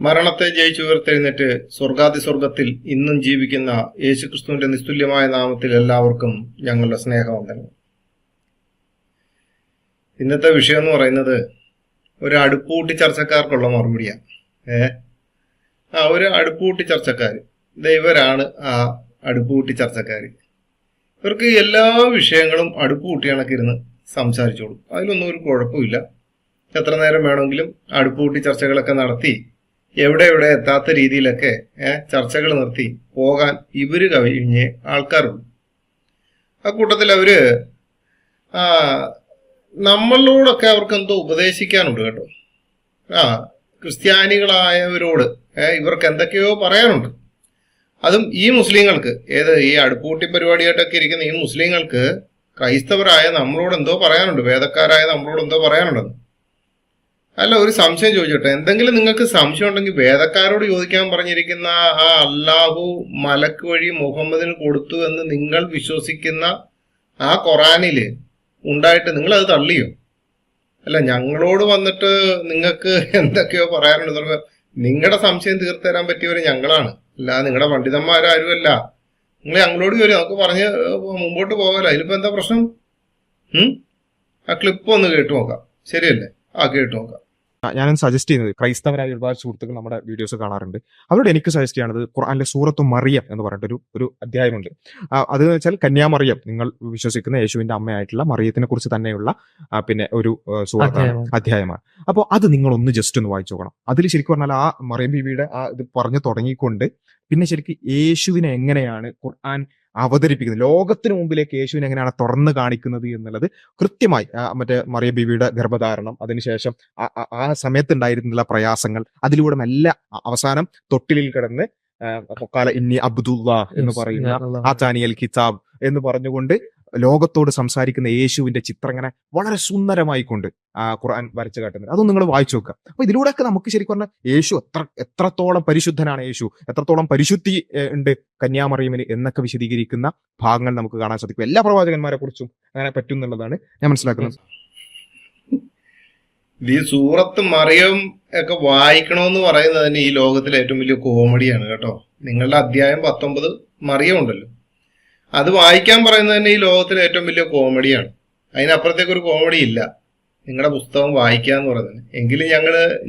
മരണത്തെ ജയിച്ചുയർത്തെഴുന്നേറ്റ് സ്വർഗാതിസ്വർഗത്തിൽ ഇന്നും ജീവിക്കുന്ന യേശുക്രിസ്തുവിന്റെ നിസ്തുല്യമായ നാമത്തിൽ എല്ലാവർക്കും ഞങ്ങളുടെ സ്നേഹവന്ദനം. ഇന്നത്തെ വിഷയം എന്ന് പറയുന്നത് ഒരു അടുപ്പൂട്ടി ചർച്ചക്കാർക്കുള്ള മറുപടിയാണ്. ഒരു അടുപ്പൂട്ടി ചർച്ചക്കാർ, ഇവരാണ് ആ അടുപ്പൂട്ടി ചർച്ചക്കാർ. ഇവർക്ക് എല്ലാ വിഷയങ്ങളും അടുപ്പൂട്ടി കണക്കിരുന്ന് സംസാരിച്ചോളും. അതിലൊന്നും ഒരു കുഴപ്പമില്ല. എത്ര നേരം വേണമെങ്കിലും അടുപ്പൂട്ടി ചർച്ചകളൊക്കെ നടത്തി എവിടെ എത്താത്ത രീതിയിലൊക്കെ ചർച്ചകൾ നിർത്തി പോകാൻ ഇവര് കഴിഞ്ഞ് ആൾക്കാരുള്ളൂ. ആ കൂട്ടത്തിൽ അവര് നമ്മളോടൊക്കെ അവർക്ക് എന്തോ ഉപദേശിക്കാനുണ്ട് കേട്ടോ. ക്രിസ്ത്യാനികളായവരോട് ഇവർക്ക് എന്തൊക്കെയോ പറയാനുണ്ട്. അതും ഈ മുസ്ലിങ്ങൾക്ക്, ഈ അടുപ്പൂട്ടി പരിപാടിയായിട്ടൊക്കെ ഇരിക്കുന്ന ഈ മുസ്ലിങ്ങൾക്ക് ക്രൈസ്തവരായ നമ്മളോട് എന്തോ പറയാനുണ്ട്, വേദക്കാരായ നമ്മളോട് എന്തോ പറയാനുണ്ടെന്ന്. അല്ല, ഒരു സംശയം ചോദിച്ചോട്ടെ. എന്തെങ്കിലും നിങ്ങൾക്ക് സംശയം ഉണ്ടെങ്കിൽ വേദക്കാരോട് ചോദിക്കാൻ പറഞ്ഞിരിക്കുന്ന ആ അല്ലാഹു മലക്ക് വഴി മുഹമ്മദിന് കൊടുത്തു എന്ന് നിങ്ങൾ വിശ്വസിക്കുന്ന ആ ഖുറാനില് ഉണ്ടായിട്ട് നിങ്ങൾ അത് തള്ളിയോ? അല്ല, ഞങ്ങളോട് വന്നിട്ട് നിങ്ങൾക്ക് എന്തൊക്കെയോ പറയാനുണ്ട്. നിങ്ങളുടെ സംശയം തീർത്തു തരാൻ പറ്റിയവര് ഞങ്ങളാണ്, അല്ല നിങ്ങളുടെ പണ്ഡിതന്മാരാരുമല്ല. നിങ്ങൾ ഞങ്ങളോട് ചോദിച്ചു, നമുക്ക് പറഞ്ഞ് മുമ്പോട്ട് പോകാലോ. അതിലിപ്പോ എന്താ പ്രശ്നം? ആ ക്ലിപ്പ് ഒന്ന് കേട്ടു നോക്കാം, ശരിയല്ലേ? കേട്ടു നോക്കാം. ഞാനും സജസ്റ്റ് ചെയ്യുന്നത്, ക്രൈസ്തവരായ ഒരുപാട് സുഹൃത്തുക്കൾ നമ്മുടെ വീഡിയോസ് കാണാറുണ്ട്. അവരോട് എനിക്ക് സജസ്റ്റ് ചെയ്യുന്നത് ഖുർആനിലെ സൂറത്തു മറിയം എന്ന് പറഞ്ഞിട്ട് ഒരു അധ്യായമുണ്ട്. അത് വെച്ചാൽ കന്യാമറിയം, നിങ്ങൾ വിശ്വസിക്കുന്ന യേശുവിന്റെ അമ്മയായിട്ടുള്ള മറിയത്തിനെ കുറിച്ച് തന്നെയുള്ള പിന്നെ ഒരു അധ്യായമാണ്. അപ്പോൾ അത് നിങ്ങൾ ഒന്ന് ജസ്റ്റ് ഒന്ന് വായിച്ചു നോക്കണം. അതിൽ ശരിക്കും പറഞ്ഞാൽ ആ മറിയം ബീവിയുടെ ഇത് പറഞ്ഞു തുടങ്ങിക്കൊണ്ട് പിന്നെ ശരിക്കും യേശുവിനെ എങ്ങനെയാണ് ഖുർആൻ അവതരിപ്പിക്കുന്നത്, ലോകത്തിന് മുമ്പിലേക്ക് യേശുവിനെ എങ്ങനെയാണ് തുറന്നു കാണിക്കുന്നത് എന്നുള്ളത് കൃത്യമായി മറ്റേ മറിയം ബീവിയുടെ ഗർഭധാരണം, അതിനുശേഷം ആ സമയത്തുണ്ടായിരുന്നുള്ള പ്രയാസങ്ങൾ, അതിലൂടെ മെല്ലെ അവസാനം തൊട്ടിലിൽ കിടന്ന് ഖാല ഇന്നി അബ്ദുല്ലാ എന്ന് പറയുന്ന ആതാനിയൽ കിതാബ് എന്ന് പറഞ്ഞുകൊണ്ട് ലോകത്തോട് സംസാരിക്കുന്ന യേശുവിന്റെ ചിത്രം ഇങ്ങനെ വളരെ സുന്ദരമായി കൊണ്ട് ഖുർആൻ വരച്ചു കാട്ടുന്നത്. അതൊന്നും നിങ്ങൾ വായിച്ചു നോക്കുക. അപ്പൊ ഇതിലൂടെയൊക്കെ നമുക്ക് ശരിക്കും പറഞ്ഞാൽ യേശു എത്രത്തോളം പരിശുദ്ധനാണ്, യേശു എത്രത്തോളം പരിശുദ്ധി ഉണ്ട് കന്യാമറിയമിന് എന്നൊക്കെ വിശദീകരിക്കുന്ന ഭാഗങ്ങൾ നമുക്ക് കാണാൻ സാധിക്കും. എല്ലാ പ്രവാചകന്മാരെ കുറിച്ചും അങ്ങനെ പറ്റും എന്നുള്ളതാണ് ഞാൻ മനസ്സിലാക്കുന്നത്. ഈ സൂറത്ത് മറിയം ഒക്കെ വായിക്കണമെന്ന് പറയുന്നത് തന്നെ ഈ ലോകത്തിലെ ഏറ്റവും വലിയ കോമഡിയാണ് കേട്ടോ. നിങ്ങളുടെ അധ്യായം 19 മറിയം ഉണ്ടല്ലോ, അത് വായിക്കാൻ പറയുന്നത് തന്നെ ഈ ലോകത്തിലെ ഏറ്റവും വലിയ കോമഡിയാണ്. അതിനപ്പുറത്തേക്ക് ഒരു കോമഡി ഇല്ല. നിങ്ങളുടെ പുസ്തകം വായിക്കുക എന്ന് പറയുന്നത്. എങ്കിലും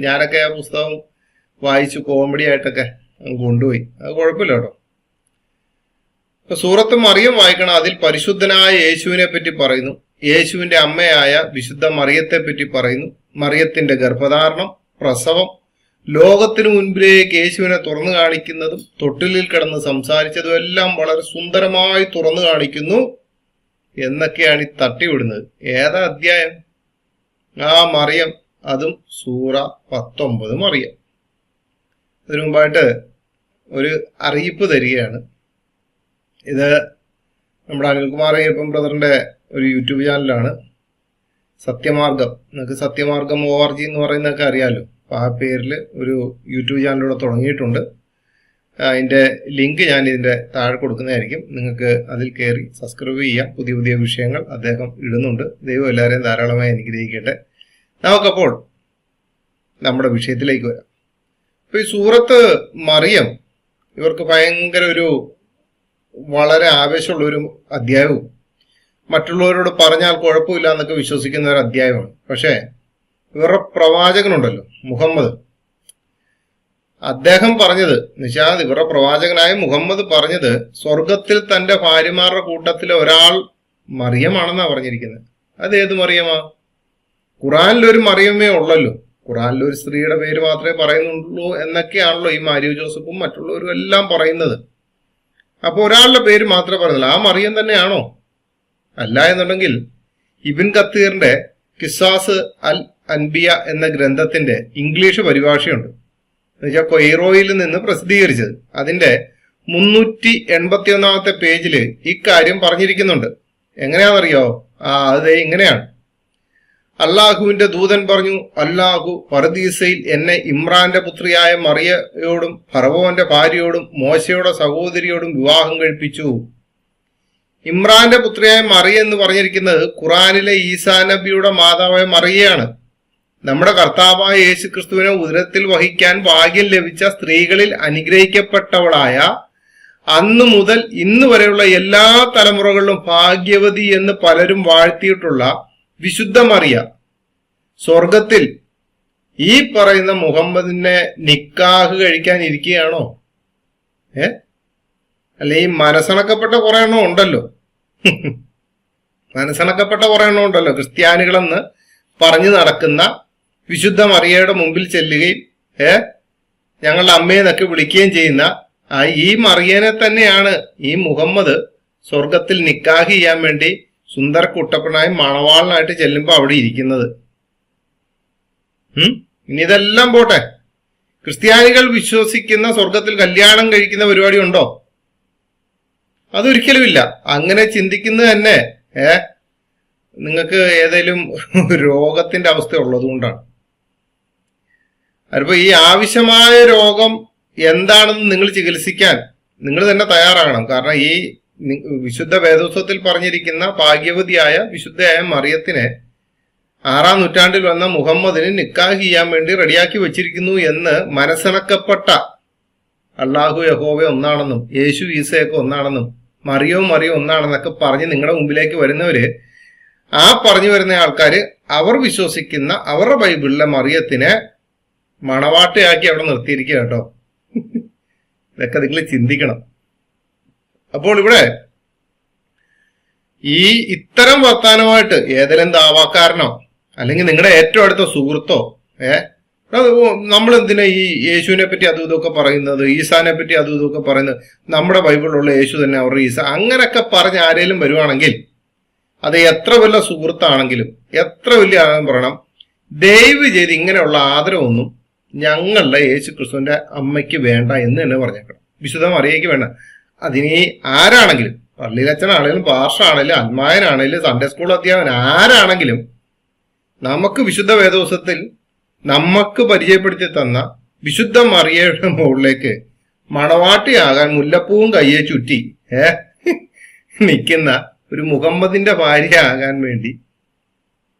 ഞാനൊക്കെ ആ പുസ്തകം വായിച്ചു കോമഡി ആയിട്ടൊക്കെ കൊണ്ടുപോയി. അത് കുഴപ്പമില്ല കേട്ടോ. ഇപ്പൊ സൂറത്ത് മറിയം വായിക്കണം. അതിൽ പരിശുദ്ധനായ യേശുവിനെ പറ്റി പറയുന്നു, യേശുവിന്റെ അമ്മയായ വിശുദ്ധ മറിയത്തെ പറ്റി പറയുന്നു, മറിയത്തിന്റെ ഗർഭധാരണം, പ്രസവം, ലോകത്തിനു മുൻപിലേക്ക് യേശുവിനെ തുറന്നു കാണിക്കുന്നതും തൊട്ടിലിൽ കിടന്ന് സംസാരിച്ചതും എല്ലാം വളരെ സുന്ദരമായി തുറന്നു കാണിക്കുന്നു എന്നൊക്കെയാണ് ഈ തട്ടിവിടുന്നത്. ഏതാ അധ്യായം? മറിയം, അതും സൂറ 19 മറിയം. അതിനു മുമ്പായിട്ട് ഒരു അറിയിപ്പ് തരികയാണ്. ഇത് നമ്മുടെ അനിൽകുമാർ അയ്യപ്പൻ ബ്രദറിന്റെ ഒരു യൂട്യൂബ് ചാനലാണ്, സത്യമാർഗം. നിങ്ങൾക്ക് സത്യമാർഗം ORG എന്ന് പറയുന്നതൊക്കെ അറിയാമല്ലോ. അപ്പോൾ ആ പേരിൽ ഒരു യൂട്യൂബ് ചാനലിലൂടെ തുടങ്ങിയിട്ടുണ്ട്. അതിൻ്റെ ലിങ്ക് ഞാൻ ഇതിൻ്റെ താഴെ കൊടുക്കുന്നതായിരിക്കും. നിങ്ങൾക്ക് അതിൽ കയറി സബ്സ്ക്രൈബ് ചെയ്യാം. പുതിയ പുതിയ വിഷയങ്ങൾ അദ്ദേഹം ഇടുന്നുണ്ട്. ദൈവം എല്ലാവരെയും ധാരാളമായി അനുഗ്രഹിക്കട്ടെ. നമുക്കപ്പോൾ നമ്മുടെ വിഷയത്തിലേക്ക് വരാം. അപ്പോൾ ഈ സൂറത്ത് മറിയം ഇവർക്ക് ഭയങ്കര വളരെ ആവേശമുള്ളൊരു അധ്യായവും മറ്റുള്ളവരോട് പറഞ്ഞാൽ കുഴപ്പമില്ല എന്നൊക്കെ വിശ്വസിക്കുന്ന ഒരു അധ്യായമാണ്. പക്ഷേ ഇവരുടെ പ്രവാചകനുണ്ടല്ലോ മുഹമ്മദ്, അദ്ദേഹം പറഞ്ഞത് നിഷാദ്, ഇവരുടെ പ്രവാചകനായ മുഹമ്മദ് പറഞ്ഞത് സ്വർഗത്തിൽ തന്റെ ഭാര്യമാരുടെ കൂട്ടത്തിലെ ഒരാൾ മറിയമാണെന്നാണ് പറഞ്ഞിരിക്കുന്നത്. അതേത് മറിയമാ? ഖുറാനിലൊരു മറിയമേ ഉള്ളല്ലോ. ഖുറാനിലൊരു സ്ത്രീയുടെ പേര് മാത്രമേ പറയുന്നുള്ളൂ എന്നൊക്കെയാണല്ലോ ഈ മാരിയോ ജോസഫും മറ്റുള്ളവരും എല്ലാം പറയുന്നത്. അപ്പൊ ഒരാളുടെ പേര് മാത്രമേ പറയുന്നുള്ളൂ. ആ മറിയം തന്നെയാണോ? അല്ല എന്നുണ്ടെങ്കിൽ ഇബിൻ കത്തീറിന്റെ കിസാസ് അൽ അൻബിയ എന്ന ഗ്രന്ഥത്തിന്റെ ഇംഗ്ലീഷ് പരിഭാഷയുണ്ട്, എന്നുവെച്ചാൽ കൊയ്റോയിൽ നിന്ന് പ്രസിദ്ധീകരിച്ചത്. അതിന്റെ 381 പേജില് ഇക്കാര്യം പറഞ്ഞിരിക്കുന്നുണ്ട്. എങ്ങനെയാണെന്നറിയോ? അത് ഇങ്ങനെയാണ്. അള്ളാഹുവിന്റെ ദൂതൻ പറഞ്ഞു, അല്ലാഹു പർദീസയിൽ എന്നെ ഇമ്രാന്റെ പുത്രിയായ മറിയയോടും ഫറവോന്റെ ഭാര്യയോടും മോശയുടെ സഹോദരിയോടും വിവാഹം കഴിപ്പിച്ചു. ഇമ്രാന്റെ പുത്രിയായ മറിയ എന്ന് പറഞ്ഞിരിക്കുന്നത് ഖുറാനിലെ ഈസാ നബിയുടെ മാതാവായ മറിയയാണ്. നമ്മുടെ കർത്താവായ യേശു ക്രിസ്തുവിനെ ഉദരത്തിൽ വഹിക്കാൻ ഭാഗ്യം ലഭിച്ച സ്ത്രീകളിൽ അനുഗ്രഹിക്കപ്പെട്ടവളായ അന്നു മുതൽ ഇന്ന് വരെയുള്ള എല്ലാ തലമുറകളിലും ഭാഗ്യവതി എന്ന് പലരും വാഴ്ത്തിയിട്ടുള്ള വിശുദ്ധ മറിയ സ്വർഗത്തിൽ ഈ പറയുന്ന മുഹമ്മദിനെ നിക്കാഹ് കഴിക്കാൻ ഇരിക്കുകയാണോ? അല്ലെ ഈ മനസ്സണക്കപ്പെട്ട കുറെ എണ്ണം ഉണ്ടല്ലോ, മനസ്സണക്കപ്പെട്ട കുറെ എണ്ണം ഉണ്ടല്ലോ, ക്രിസ്ത്യാനികളെന്ന് പറഞ്ഞു നടക്കുന്ന വിശുദ്ധ മറിയയുടെ മുമ്പിൽ ചെല്ലുകയും ഞങ്ങളുടെ അമ്മയെന്നൊക്കെ വിളിക്കുകയും ചെയ്യുന്ന ഈ മറിയനെ തന്നെയാണ് ഈ മുഹമ്മദ് സ്വർഗത്തിൽ നിക്കാഹ് ചെയ്യാൻ വേണ്ടി സുന്ദര കുട്ടപ്പനായി മണവാളനായിട്ട് ചെല്ലുമ്പോൾ അവിടെ ഇരിക്കുന്നത്. ഇനി ഇതെല്ലാം പോട്ടെ, ക്രിസ്ത്യാനികൾ വിശ്വസിക്കുന്ന സ്വർഗത്തിൽ കല്യാണം കഴിക്കുന്ന പരിപാടി ഉണ്ടോ? അതൊരിക്കലുമില്ല. അങ്ങനെ ചിന്തിക്കുന്നത് തന്നെ നിങ്ങൾക്ക് ഏതെങ്കിലും രോഗത്തിന്റെ അവസ്ഥ ഉള്ളത് കൊണ്ടാണ്. അതിപ്പോ ഈ ആവശ്യമായ രോഗം എന്താണെന്ന് നിങ്ങൾ ചികിത്സിക്കാൻ നിങ്ങൾ തന്നെ തയ്യാറാകണം. കാരണം ഈ വിശുദ്ധ വേദോത്സവത്തിൽ പറഞ്ഞിരിക്കുന്ന ഭാഗ്യവതിയായ വിശുദ്ധയായ മറിയത്തിനെ 6-ാം നൂറ്റാണ്ടിൽ വന്ന മുഹമ്മദിന് നിക്കാഹ് ചെയ്യാൻ വേണ്ടി റെഡിയാക്കി വെച്ചിരിക്കുന്നു എന്ന് മനസ്സിണക്കപ്പെട്ട അള്ളാഹു യഹോവ ഒന്നാണെന്നും യേശു ഈസയൊക്കെ ഒന്നാണെന്നും മറിയോ ഒന്നാണെന്നൊക്കെ പറഞ്ഞ് നിങ്ങളുടെ മുമ്പിലേക്ക് വരുന്നവര്, ആ പറഞ്ഞു വരുന്ന ആൾക്കാര് അവർ വിശ്വസിക്കുന്ന അവരുടെ ബൈബിളിലെ മറിയത്തിനെ മണവാട്ടയാക്കി അവിടെ നിർത്തിയിരിക്കുക കേട്ടോ. ഇതൊക്കെ നിങ്ങൾ ചിന്തിക്കണം. അപ്പോൾ ഇവിടെ ഈ ഇത്തരം വർത്താനമായിട്ട് ഏതെങ്കിലും ദാവാക്കാരനോ അല്ലെങ്കിൽ നിങ്ങളുടെ ഏറ്റവും അടുത്ത സുഹൃത്തോ നമ്മൾ എന്തിനാ ഈ യേശുവിനെ പറ്റി അതും ഇതൊക്കെ പറയുന്നത്, ഈസാനെ പറ്റി അതും ഇതൊക്കെ പറയുന്നത്, നമ്മുടെ ബൈബിളിലുള്ള യേശു തന്നെ അവരുടെ ഈസ, അങ്ങനെയൊക്കെ പറഞ്ഞ് ആരെങ്കിലും വരുവാണെങ്കിൽ അത് എത്ര വലിയ സുഹൃത്താണെങ്കിലും എത്ര വലിയ ആണെന്ന് പറയണം, ദയവ് ചെയ്ത് ഇങ്ങനെയുള്ള ആദരവൊന്നും ഞങ്ങളുടെ യേശു ക്രിസ്തുവിന്റെ അമ്മയ്ക്ക് വേണ്ട എന്ന് തന്നെ പറഞ്ഞേക്കണം. വിശുദ്ധ മറിയയ്ക്ക് വേണ്ട. അതിനി ആരാണെങ്കിലും, പള്ളിയിലച്ചനാണെങ്കിലും പാർഷാണെങ്കിലും അൽമായനാണെങ്കിലും സൺഡേ സ്കൂൾ അധ്യാപകൻ ആരാണെങ്കിലും നമുക്ക് വിശുദ്ധ വേദോത്സവത്തിൽ നമുക്ക് പരിചയപ്പെടുത്തി തന്ന വിശുദ്ധ മറിയയുടെ മുകളിലേക്ക് മണവാട്ടിയാകാൻ മുല്ലപ്പൂവും കയ്യെ ചുറ്റി നിൽക്കുന്ന ഒരു മുഹമ്മദിന്റെ ഭാര്യ ആകാൻ വേണ്ടി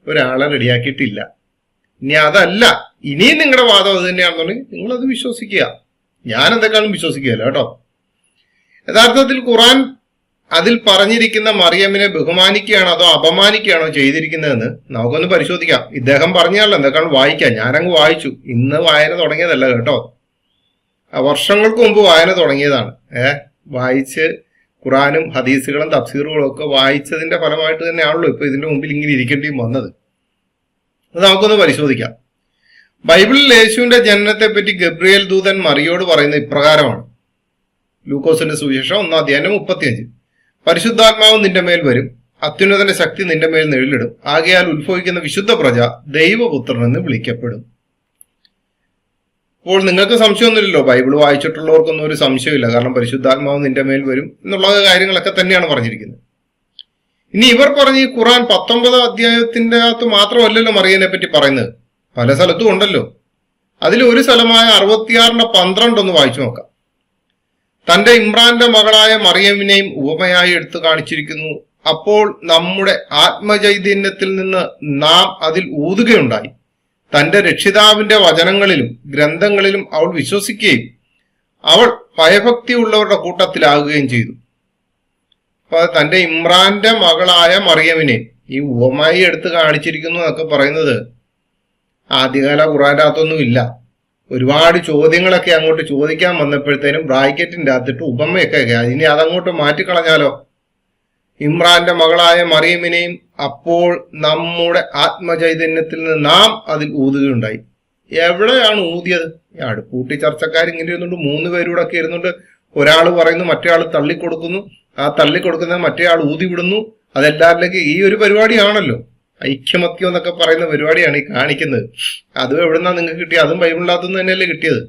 ഒരാളെ റെഡിയാക്കിയിട്ടില്ല. ഇനി അതല്ല, ഇനിയും നിങ്ങളുടെ വാദം അത് തന്നെയാണെന്നുണ്ടെങ്കിൽ നിങ്ങളത് വിശ്വസിക്കുക. ഞാൻ എന്തൊക്കെയാണെന്ന് വിശ്വസിക്കുകയല്ല കേട്ടോ. യഥാർത്ഥത്തിൽ ഖുറാൻ അതിൽ പറഞ്ഞിരിക്കുന്ന മറിയമ്മിനെ ബഹുമാനിക്കുകയാണോ അതോ അപമാനിക്കുകയാണോ ചെയ്തിരിക്കുന്നതെന്ന് നമുക്കൊന്ന് പരിശോധിക്കാം. ഇദ്ദേഹം പറഞ്ഞാലോ എന്തൊക്കെയാണ് വായിക്കാം. ഞാനങ്ങ് വായിച്ചു. ഇന്ന് വായന തുടങ്ങിയതല്ല കേട്ടോ, വർഷങ്ങൾക്ക് മുമ്പ് വായന തുടങ്ങിയതാണ്. വായിച്ച് ഖുറാനും ഹദീസുകളും തഫ്സീറുകളും ഒക്കെ വായിച്ചതിന്റെ ഫലമായിട്ട് തന്നെയാണല്ലോ ഇപ്പൊ ഇതിന്റെ മുമ്പിൽ ഇങ്ങനെ ഇരിക്കേണ്ടിയും വന്നത്. അത് നമുക്കൊന്ന് പരിശോധിക്കാം. ബൈബിളിൽ യേശുവിന്റെ ജനനത്തെ പറ്റി ഗബ്രിയേൽ ദൂതൻ മറിയോട് പറയുന്നത് ഇപ്രകാരമാണ്. ലൂക്കോസിന്റെ സുവിശേഷം 1-ാം അധ്യായം 35. പരിശുദ്ധാത്മാവ് നിന്റെ മേൽ വരും, അത്യുന്നതന്റെ ശക്തി നിന്റെ മേൽ നിഴലിടും, ആകയാൽ ഉത്ഭവിക്കുന്ന വിശുദ്ധ പ്രജ ദൈവപുത്രൻ എന്ന് വിളിക്കപ്പെടും. അപ്പോൾ നിങ്ങൾക്ക് സംശയമൊന്നുമില്ലല്ലോ, ബൈബിൾ വായിച്ചിട്ടുള്ളവർക്കൊന്നും ഒരു സംശയമില്ല. കാരണം പരിശുദ്ധാത്മാവ് നിന്റെ മേൽ വരും എന്നുള്ള കാര്യങ്ങളൊക്കെ തന്നെയാണ് പറഞ്ഞിരിക്കുന്നത്. ഇനി ഇവർ പറഞ്ഞ് ഈ ഖുറാൻ 19-ാം അധ്യായത്തിന്റെ അകത്ത് മാത്രമല്ലല്ലോ മറിയനെ പറ്റി പറയുന്നത്, പല സ്ഥലത്തും ഉണ്ടല്ലോ. അതിൽ ഒരു സ്ഥലമായ 66-12 ഒന്ന് വായിച്ചു നോക്കാം. തന്റെ ഇമ്രാന്റെ മകളായ മറിയമിനെയും ഉപമയായി എടുത്തു കാണിച്ചിരിക്കുന്നു. അപ്പോൾ നമ്മുടെ ആത്മചൈതന്യത്തിൽ നിന്ന് നാം അതിൽ ഊതുകയുണ്ടായി. തന്റെ രക്ഷിതാവിന്റെ വചനങ്ങളിലും ഗ്രന്ഥങ്ങളിലും അവൾ വിശ്വസിക്കുകയും അവൾ ഭയഭക്തിയുള്ളവരുടെ കൂട്ടത്തിലാകുകയും ചെയ്തു. അപ്പൊ തന്റെ ഇമ്രാന്റെ മകളായ മറിയമിനെ ഈ ഉപമയായി എടുത്തു കാണിച്ചിരിക്കുന്നു എന്നൊക്കെ പറയുന്നത് ആദ്യകാല ഖുറാന്റെ അകത്തൊന്നും ഇല്ല. ഒരുപാട് ചോദ്യങ്ങളൊക്കെ അങ്ങോട്ട് ചോദിക്കാൻ വന്നപ്പോഴത്തേനും ബ്രാക്കറ്റിന്റെ അകത്തിട്ട് ഉപമയൊക്കെ ഇനി അതങ്ങോട്ട് മാറ്റിക്കളഞ്ഞാലോ. ഇമ്രാന്റെ മകളായ മറിയമിനെയും അപ്പോൾ നമ്മുടെ ആത്മചൈതന്യത്തിൽ നിന്ന് നാം അതിൽ ഊതുകയുണ്ടായി. എവിടെയാണ് ഊതിയത്? അടുപ്പൂട്ടി ചർച്ചക്കാരിങ്ങനെ ഇരുന്നുണ്ട്, 3 പേരൂടെ ഒക്കെ ഇരുന്നുണ്ട്. ഒരാൾ പറയുന്നു, മറ്റേ ആൾ തള്ളിക്കൊടുക്കുന്നു, ആ തള്ളിക്കൊടുക്കുന്നത് മറ്റേ ആൾ ഊതി വിടുന്നു. അതെല്ലാവരിലേക്ക് ഈ ഒരു പരിപാടിയാണല്ലോ, ഐക്യമത്യം എന്നൊക്കെ പറയുന്ന പരിപാടിയാണ് ഈ കാണിക്കുന്നത്. അതും എവിടുന്നാ നിങ്ങൾക്ക് കിട്ടിയത്? അതും ബൈബിളിനകത്തുനിന്ന് തന്നെയല്ലേ കിട്ടിയത്.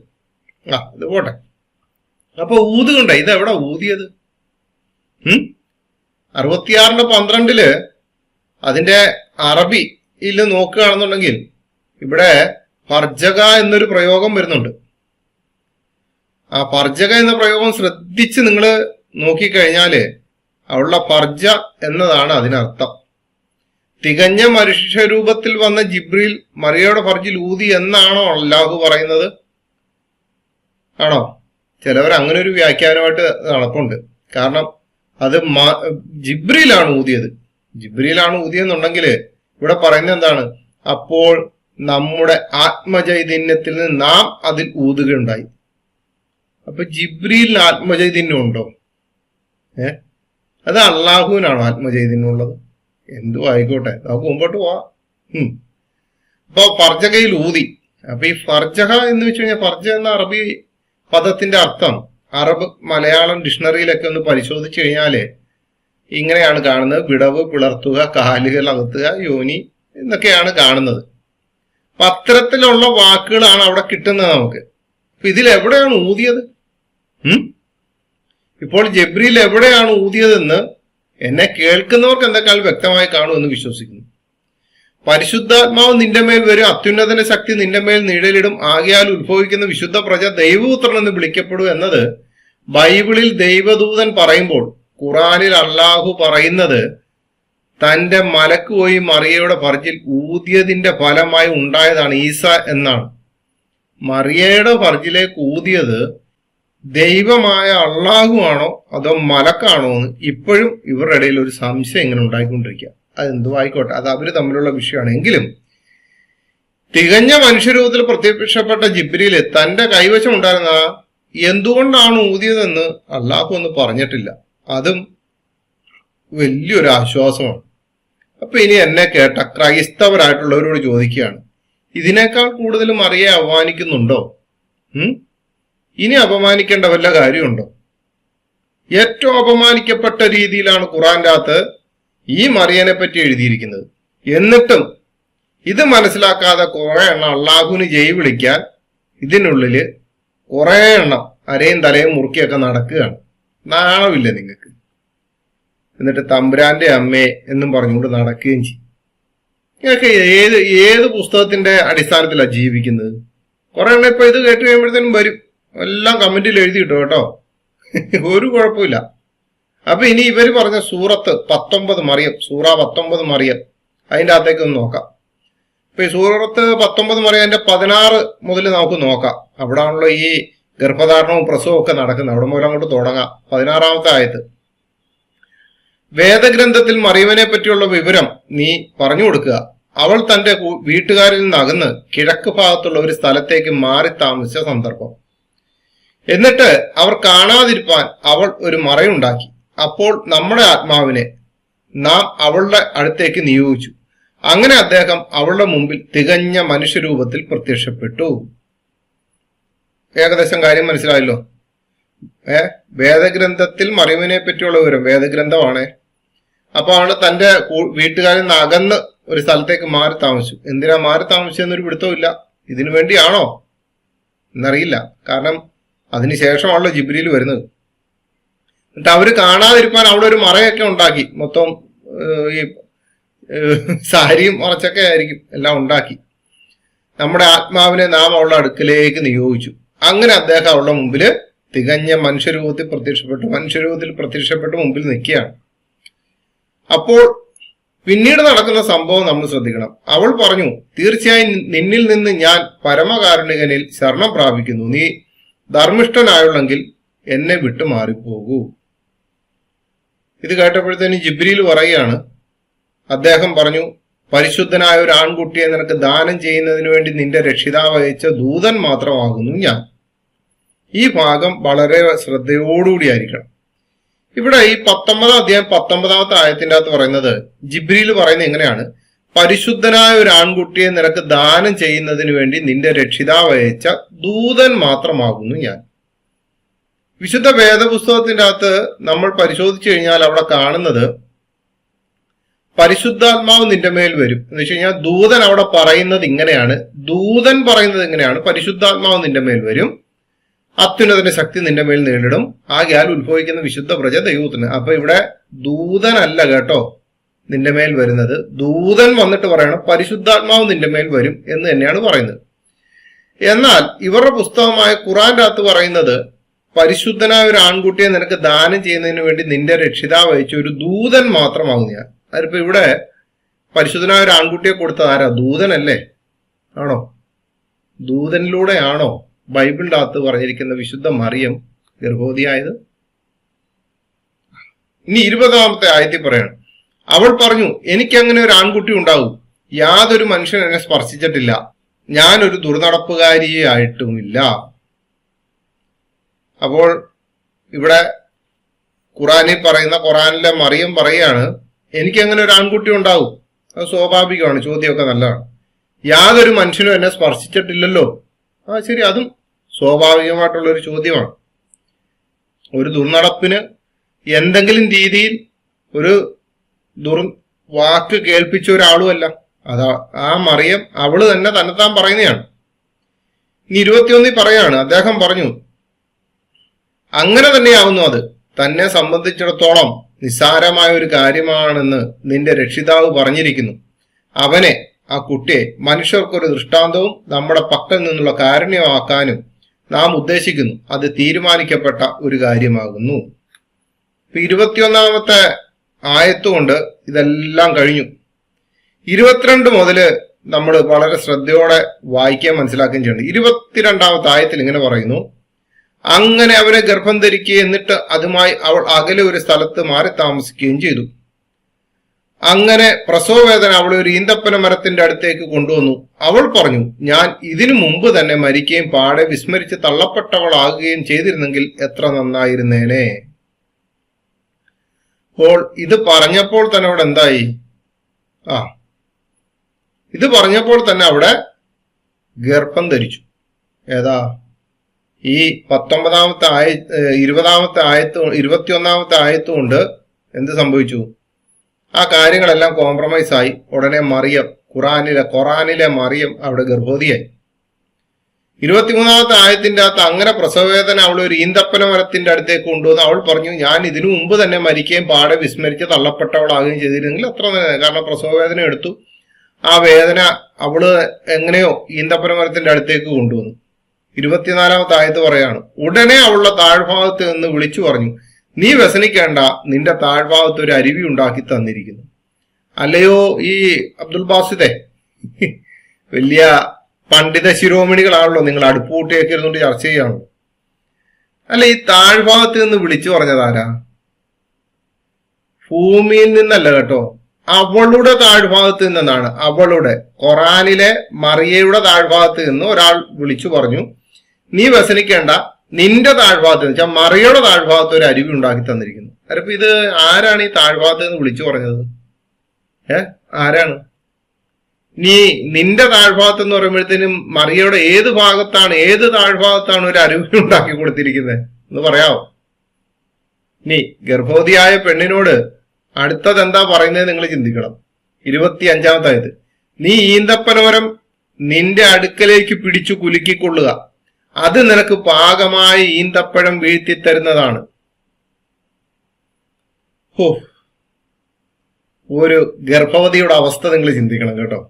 അത് പോട്ടെ. അപ്പൊ ഊതുകയുണ്ടായി. ഇതെവിടെ ഊതിയത്? 66-12 അതിന്റെ അറബിയിൽ നോക്കുകയാണെന്നുണ്ടെങ്കിൽ ഇവിടെ ഫർജക എന്നൊരു പ്രയോഗം വരുന്നുണ്ട്. ആ ഫർജക എന്ന പ്രയോഗം ശ്രദ്ധിച്ച് നിങ്ങൾ നോക്കിക്കഴിഞ്ഞാല് അവളുടെ ഫർജ എന്നതാണ് അതിനർത്ഥം. തികഞ്ഞ മനുഷ്യരൂപത്തിൽ വന്ന ജിബ്രീൽ മറിയയുടെ ഫർജിൽ ഊതി എന്നാണോ അല്ലാഹു പറയുന്നത്? ആണോ? ചിലവർ അങ്ങനെ ഒരു വ്യാഖ്യാനമായിട്ട് നടപ്പുണ്ട്. കാരണം അത് ജിബ്രീലാണ് ഊതിയത്. ജിബ്രീലാണ് ഊതിയെന്നുണ്ടെങ്കിൽ ഇവിടെ പറയുന്നത് എന്താണ്? അപ്പോൾ നമ്മുടെ ആത്മചൈതന്യത്തിൽ നിന്ന് നാം അതിൽ ഊതുകയുണ്ടായി. അപ്പൊ ജിബ്രീലിന് ആത്മചൈതന്യം ഉണ്ടോ? അത് അള്ളാഹുവിനാണോ ആത്മചൈതന്യം ഉള്ളത്? എന്തു ആയിക്കോട്ടെ, നമുക്ക് മുമ്പോട്ട് പോവാം. അപ്പൊ ഫർജകയിൽ ഊതി. അപ്പൊ ഈ ഫർജഹ എന്ന് വെച്ച് കഴിഞ്ഞാൽ, ഫർജ എന്ന അറബി പദത്തിന്റെ അർത്ഥം അറബ് മലയാളം ഡിക്ഷണറിയിലൊക്കെ ഒന്ന് പരിശോധിച്ചു കഴിഞ്ഞാല് ഇങ്ങനെയാണ് കാണുന്നത്: വിടവ്, പിളർത്തുക, കാലുകൾ അകത്തുക, യോനി എന്നൊക്കെയാണ് കാണുന്നത്. അപ്പൊ അത്തരത്തിലുള്ള വാക്കുകളാണ് അവിടെ കിട്ടുന്നത് നമുക്ക്. അപ്പൊ ഇതിൽ എവിടെയാണ് ഊതിയത്? ഇപ്പോൾ ജിബ്രീൽ എവിടെയാണ് ഊതിയതെന്ന് എന്നെ കേൾക്കുന്നവർക്ക് എന്തൊക്കെയാൽ വ്യക്തമായി കാണുമെന്ന് വിശ്വസിക്കുന്നു. പരിശുദ്ധാത്മാവ് നിന്റെ മേൽ വരും, അത്യുന്നതന്റെ ശക്തി നിന്റെ മേൽ നിഴലിടും, ആകയാൽ ഉത്ഭവിക്കുന്ന വിശുദ്ധ പ്രജ ദൈവപുത്രൻ എന്ന് വിളിക്കപ്പെടൂ എന്നത് ബൈബിളിൽ ദൈവദൂതൻ പറയുമ്പോൾ ഖുറാനിൽ അള്ളാഹു പറയുന്നത് തന്റെ മലക്ക് പോയി മറിയയുടെ ഫർജിൽ ഊതിയതിന്റെ ഫലമായി ഉണ്ടായതാണ് ഈസ എന്നാണ്. മറിയയുടെ ഫർജിലേക്ക് ഊതിയത് ദൈവമായ അള്ളാഹു ആണോ അതോ മലക്കാണോ എന്ന് ഇപ്പോഴും ഇവരുടെ ഇടയിൽ ഒരു സംശയം ഇങ്ങനെ ഉണ്ടായിക്കൊണ്ടിരിക്കുക. അതെന്തു ആയിക്കോട്ടെ, അത് അവര് തമ്മിലുള്ള വിഷയമാണ്. എങ്കിലും തികഞ്ഞ മനുഷ്യരൂപത്തിൽ പ്രത്യക്ഷപ്പെട്ട ജിബ്രീല് തന്റെ കൈവശം ഉണ്ടായിരുന്ന എന്തുകൊണ്ടാണ് ഊതിയതെന്ന് അള്ളാഹു ഒന്ന് പറഞ്ഞിട്ടില്ല. അതും വലിയൊരു ആശ്വാസമാണ്. അപ്പൊ ഇനി എന്നെ കേട്ട ക്രൈസ്തവരായിട്ടുള്ളവരോട് ചോദിക്കുകയാണ്, ഇതിനേക്കാൾ കൂടുതൽ മറിയെ അപമാനിക്കുന്നുണ്ടോ? ഇനി അപമാനിക്കേണ്ട വല്ല കാര്യമുണ്ടോ? ഏറ്റവും അപമാനിക്കപ്പെട്ട രീതിയിലാണ് ഖുറാന്റെ അകത്ത് ഈ മറിയനെ പറ്റി എഴുതിയിരിക്കുന്നത്. എന്നിട്ടും ഇത് മനസ്സിലാക്കാതെ കുറെ എണ്ണം അള്ളാഹുവിന് ജയ് വിളിക്കാൻ ഇതിനുള്ളില് കുറെ എണ്ണം അരയും തലയും മുറുക്കിയൊക്കെ നടക്കുകയാണ്. നാണമില്ല നിങ്ങൾക്ക്? എന്നിട്ട് തമ്പുരാന്റെ അമ്മേ എന്നും പറഞ്ഞുകൊണ്ട് നടക്കുകയും ചെയ്യും. നിങ്ങൾക്ക് ഏത് പുസ്തകത്തിന്റെ അടിസ്ഥാനത്തിലാണ് ജീവിക്കുന്നത്? കുറെ എണ്ണം ഇപ്പൊ ഇത് കേട്ട് കഴിയുമ്പോഴത്തേനും വരും, എല്ലാം കമന്റിൽ എഴുതിയിട്ടോ കേട്ടോ, ഒരു കുഴപ്പമില്ല. അപ്പൊ ഇനി ഇവര് പറഞ്ഞ സൂറത്ത് 19 മറിയം, സൂറ 19 മറിയം, അതിന്റെ അകത്തേക്ക് ഒന്ന് നോക്കാം. ഇപ്പൊ ഈ സൂറത്ത് 19 മറിയം അതിന്റെ 16 മുതൽ നമുക്ക് നോക്കാം. അവിടെ ആണല്ലോ ഈ ഗർഭധാരണവും പ്രസവവും ഒക്കെ നടക്കുന്നത്. അവിടെ മുതൽ അങ്ങോട്ട് തുടങ്ങാം. 16-ാമത്തെ ആയത്ത്: വേദഗ്രന്ഥത്തിൽ മറിയവനെ പറ്റിയുള്ള വിവരം നീ പറഞ്ഞു കൊടുക്കുക. അവൾ തന്റെ വീട്ടുകാരിൽ നിന്ന് അകന്ന് കിഴക്ക് ഭാഗത്തുള്ള ഒരു സ്ഥലത്തേക്ക് മാറി താമസിച്ച സന്ദർഭം. എന്നിട്ട് അവർ കാണാതിരിപ്പാൻ അവൾ ഒരു മറയുണ്ടാക്കി. അപ്പോൾ നമ്മുടെ ആത്മാവിനെ നാം അവളുടെ അടുത്തേക്ക് നിയോഗിച്ചു. അങ്ങനെ അദ്ദേഹം അവളുടെ മുമ്പിൽ തികഞ്ഞ മനുഷ്യരൂപത്തിൽ പ്രത്യക്ഷപ്പെട്ടു. ഏകദേശം കാര്യം മനസ്സിലായല്ലോ. വേദഗ്രന്ഥത്തിൽ മറിയമിനെ പറ്റിയുള്ള വിവരം, വേദഗ്രന്ഥമാണ്. അപ്പൊ അവള് തന്റെ വീട്ടുകാരിൽ നിന്ന് അകന്ന് ഒരു സ്ഥലത്തേക്ക് മാറി താമസിച്ചു. എന്തിനാ മാറി താമസിച്ചെന്നൊരു പിടുത്തവും ഇല്ല. ഇതിനു വേണ്ടിയാണോ എന്നറിയില്ല. കാരണം അതിനുശേഷമാണല്ലോ ജിബ്രീൽ വരുന്നത്. എന്നിട്ട് അവര് കാണാതിരിക്കാൻ അവിടെ ഒരു മറയൊക്കെ ഉണ്ടാക്കി. മൊത്തം ഈ സാരിയും മറച്ചൊക്കെ ആയിരിക്കും എല്ലാം ഉണ്ടാക്കി. നമ്മുടെ ആത്മാവിനെ നാം അവളുടെ അടുക്കലേക്ക് നിയോഗിച്ചു. അങ്ങനെ അദ്ദേഹം അവളുടെ മുമ്പില് തികഞ്ഞ മനുഷ്യരൂപത്തിൽ പ്രത്യക്ഷപ്പെട്ട് മുമ്പിൽ നിൽക്കുകയാണ്. അപ്പോൾ പിന്നീട് നടക്കുന്ന സംഭവം നമ്മൾ ശ്രദ്ധിക്കണം. അവൾ പറഞ്ഞു, തീർച്ചയായും നിന്നിൽ നിന്ന് ഞാൻ പരമകാരുണികനിൽ ശരണം പ്രാപിക്കുന്നു. നീ ധർമ്മിഷ്ഠനായുള്ളെങ്കിൽ എന്നെ വിട്ടു മാറിപ്പോകൂ. ഇത് കേട്ടപ്പോഴത്തേനും ജിബ്രീൽ പറയുകയാണ്, അദ്ദേഹം പറഞ്ഞു, പരിശുദ്ധനായ ഒരു ആൺകുട്ടിയെ നിനക്ക് ദാനം ചെയ്യുന്നതിന് വേണ്ടി നിന്റെ രക്ഷിതാവ് അയച്ച ദൂതൻ മാത്രമാകുന്നു ഞാൻ. ഈ ഭാഗം വളരെ ശ്രദ്ധയോടുകൂടി ആയിരിക്കണം. ഇവിടെ ഈ 19-ാം അധ്യായം 19-ാമത്തെ ആയത്തിന്റെ അകത്ത് പറയുന്നത്, ജിബ്രീൽ പറയുന്നത് എങ്ങനെയാണ്? പരിശുദ്ധനായ ഒരു ആൺകുട്ടിയെ നിനക്ക് ദാനം ചെയ്യുന്നതിന് വേണ്ടി നിന്റെ രക്ഷിതാവ് അയച്ച ദൂതൻ മാത്രമാകുന്നു ഞാൻ. വിശുദ്ധ വേദപുസ്തകത്തിന്റെ അകത്ത് നമ്മൾ പരിശോധിച്ചു കഴിഞ്ഞാൽ അവിടെ കാണുന്നത് പരിശുദ്ധാത്മാവ് നിന്റെ മേൽ വരും എന്ന് വെച്ച് കഴിഞ്ഞാൽ ദൂതൻ അവിടെ പറയുന്നത് ഇങ്ങനെയാണ്. ദൂതൻ പറയുന്നത് എങ്ങനെയാണ്? പരിശുദ്ധാത്മാവ് നിന്റെ മേൽ വരും, അത്യുന്നതന്റെ ശക്തി നിന്റെ മേൽ നേരിടും, ആകയാൽ ഉത്ഭവിക്കുന്ന വിശുദ്ധ പ്രജ ദൈവത്തിന്. അപ്പൊ ഇവിടെ ദൂതനല്ല കേട്ടോ നിന്റെ മേൽ വരുന്നത്. ദൂതൻ വന്നിട്ട് പറയണം പരിശുദ്ധാത്മാവ് നിന്റെ മേൽ വരും എന്ന് തന്നെയാണ് പറയുന്നത്. എന്നാൽ ഇവരുടെ പുസ്തകമായ ഖുറാന്റെ അകത്ത് പറയുന്നത് പരിശുദ്ധനായ ഒരു ആൺകുട്ടിയെ നിനക്ക് ദാനം ചെയ്യുന്നതിന് വേണ്ടി നിന്റെ രക്ഷിതാവ് അയച്ച ഒരു ദൂതൻ മാത്രമാകും ഞാൻ. അതിപ്പോ ഇവിടെ പരിശുദ്ധനായ ഒരു ആൺകുട്ടിയെ കൊടുത്തത് ആരാ? ദൂതനല്ലേ? ആണോ? ദൂതനിലൂടെയാണോ ബൈബിളിന്റെ അകത്ത് പറഞ്ഞിരിക്കുന്ന വിശുദ്ധ മറിയം ഗർഭവതിയായത്? ഇനി 20-ാമത്തെ ആയത്തിൽ പറയാണ്, അവൾ പറഞ്ഞു, എനിക്കങ്ങനെ ഒരു ആൺകുട്ടി ഉണ്ടാവും, യാതൊരു മനുഷ്യൻ എന്നെ സ്പർശിച്ചിട്ടില്ല, ഞാനൊരു ദുർനടപ്പുകാരിയായിട്ടുമില്ല. അപ്പോൾ ഇവിടെ ഖുറാനിലെ മറിയം പറയാണ്, എനിക്കങ്ങനെ ഒരു ആൺകുട്ടി ഉണ്ടാവും, അത് സ്വാഭാവികമാണ്, ചോദ്യമൊക്കെ നല്ലതാണ്. യാതൊരു മനുഷ്യനും എന്നെ സ്പർശിച്ചിട്ടില്ലല്ലോ, ശരി, അതും സ്വാഭാവികമായിട്ടുള്ളൊരു ചോദ്യമാണ്. ഒരു ദുർനടപ്പിന് എന്തെങ്കിലും രീതിയിൽ ഒരു വാക്ക് കേൾപ്പിച്ച ഒരാളുമല്ല. ആ മറിയം അവള് തന്നെ തന്നെത്താൻ പറയുന്നതാണ്. ഇനി 21 പറയാണ്, അദ്ദേഹം പറഞ്ഞു, അങ്ങനെ തന്നെയാവുന്നു, അത് തന്നെ സംബന്ധിച്ചിടത്തോളം നിസ്സാരമായ ഒരു കാര്യമാണെന്ന് നിന്റെ രക്ഷിതാവ് പറഞ്ഞിരിക്കുന്നു. അവനെ, ആ കുട്ടിയെ, മനുഷ്യർക്കൊരു ദൃഷ്ടാന്തവും നമ്മുടെ പക്കൽ നിന്നുള്ള കാരുണ്യമാക്കാനും നാം ഉദ്ദേശിക്കുന്നു. അത് തീരുമാനിക്കപ്പെട്ട ഒരു കാര്യമാകുന്നു. 21-ാമത്തെ ആയത്തുകൊണ്ട് ഇതെല്ലാം കഴിഞ്ഞു. 22 മുതല് നമ്മൾ വളരെ ശ്രദ്ധയോടെ വായിക്കാൻ മനസ്സിലാക്കുകയും ചെയ്യണം. 22-ാമത്തെ ആയത്തിൽ ഇങ്ങനെ പറയുന്നു, അങ്ങനെ അവനെ ഗർഭം ധരിക്കുകയും എന്നിട്ട് അതുമായി അവൾ അകലെ ഒരു സ്ഥലത്ത് മാറി താമസിക്കുകയും ചെയ്തു. അങ്ങനെ പ്രസവവേദന അവളെ ഒരു ഈന്തപ്പന മരത്തിന്റെ അടുത്തേക്ക് കൊണ്ടുവന്നു. അവൾ പറഞ്ഞു, ഞാൻ ഇതിനു മുമ്പ് തന്നെ മരിക്കുകയും പാടെ വിസ്മരിച്ച് തള്ളപ്പെട്ടവളാകുകയും ചെയ്തിരുന്നെങ്കിൽ എത്ര നന്നായിരുന്നേനെ. അപ്പോൾ ഇത് പറഞ്ഞപ്പോൾ തന്നെ അവിടെ എന്തായി? ഇത് പറഞ്ഞപ്പോൾ തന്നെ അവിടെ ഗർഭം ധരിച്ചു. ഏതാ? ഈ 19-ാമത്തെ 20-ാമത്തെ ആയത്ത് 21-ാമത്തെ ആയത്തുകൊണ്ട് എന്ത് സംഭവിച്ചു? ആ കാര്യങ്ങളെല്ലാം കോംപ്രമൈസ് ആയി. ഉടനെ മറിയം, ഖുറാനിലെ മറിയം അവിടെ ഗർഭവതിയായി. 23-ാമത്തെ ആയത്തിന്റെ അകത്ത് അങ്ങനെ പ്രസവവേദന അവൾ ഒരു ഈന്തപ്പന മരത്തിന്റെ അടുത്തേക്ക് കൊണ്ടുവന്ന് അവൾ പറഞ്ഞു, ഞാൻ ഇതിനു മുമ്പ് തന്നെ മരിക്കുകയും പാടെ വിസ്മരിച്ച് തള്ളപ്പെട്ടവളാകുകയും ചെയ്തിരുന്നെങ്കിൽ അത്ര തന്നെ. കാരണം പ്രസവവേദന എടുത്തു, ആ വേദന അവള് എങ്ങനെയോ ഈന്തപ്പന മരത്തിന്റെ അടുത്തേക്ക് കൊണ്ടുവന്നു. 24-ാമത്തെ ആയത്ത് പറയാണ്, ഉടനെ അവളുടെ താഴ്ഭാഗത്ത് നിന്ന് വിളിച്ചു പറഞ്ഞു, നീ വ്യസനിക്കേണ്ട, നിന്റെ താഴ്ഭാഗത്ത് ഒരു അരുവി ഉണ്ടാക്കി തന്നിരിക്കുന്നു. അല്ലയോ ഈ അബ്ദുൽ ബാസിദെ, വലിയ പണ്ഡിത ശിരോമണികളാണല്ലോ നിങ്ങൾ, അടുപ്പൂട്ടിയൊക്കെ ഇരുന്നുകൊണ്ട് ചർച്ച ചെയ്യാണല്ലോ. അല്ല, ഈ താഴ്ഭാഗത്ത് നിന്ന് വിളിച്ചു പറഞ്ഞതാരാ? ഭൂമിയിൽ നിന്നല്ല കേട്ടോ, അവളുടെ താഴ്ഭാഗത്ത് നിന്നാണ്. അവളുടെ ഖുറാനിലെ മറിയയുടെ താഴ്ഭാഗത്ത് നിന്ന് ഒരാൾ വിളിച്ചു പറഞ്ഞു, നീ വ്യസനിക്കേണ്ട, നിന്റെ താഴ്ഭാഗത്ത് വെച്ചാൽ മറിയയുടെ താഴ്ഭാഗത്ത് ഒരു അരുവി ഉണ്ടാക്കി തന്നിരിക്കുന്നു. അരപ്പ ഇത് ആരാണ് ഈ താഴ്ഭാഗത്ത് നിന്ന് വിളിച്ചു പറഞ്ഞത്? ആരാണ്? നീ നിന്റെ താഴ്ഭാഗത്ത് എന്ന് പറയുമ്പോഴത്തേനും മറിയയുടെ ഏത് താഴ്ഭാഗത്താണ് ഒരു അരുവി ഉണ്ടാക്കി കൊടുത്തിരിക്കുന്നത് എന്ന് പറയാവോ? നീ ഗർഭവതിയായ പെണ്ണിനോട് അടുത്തത് എന്താ പറയുന്നത് നിങ്ങൾ ചിന്തിക്കണം. 25-ാമത്തെ ആയത്, നീ ഈന്തപ്പനമരം നിന്റെ അടുക്കലേക്ക് പിടിച്ചു കുലുക്കിക്കൊള്ളുക, അത് നിനക്ക് പാകമായ ഈന്തപ്പഴം വീഴ്ത്തിത്തരുന്നതാണ്. ഒരു ഗർഭവതിയുടെ അവസ്ഥ നിങ്ങൾ ചിന്തിക്കണം കേട്ടോ.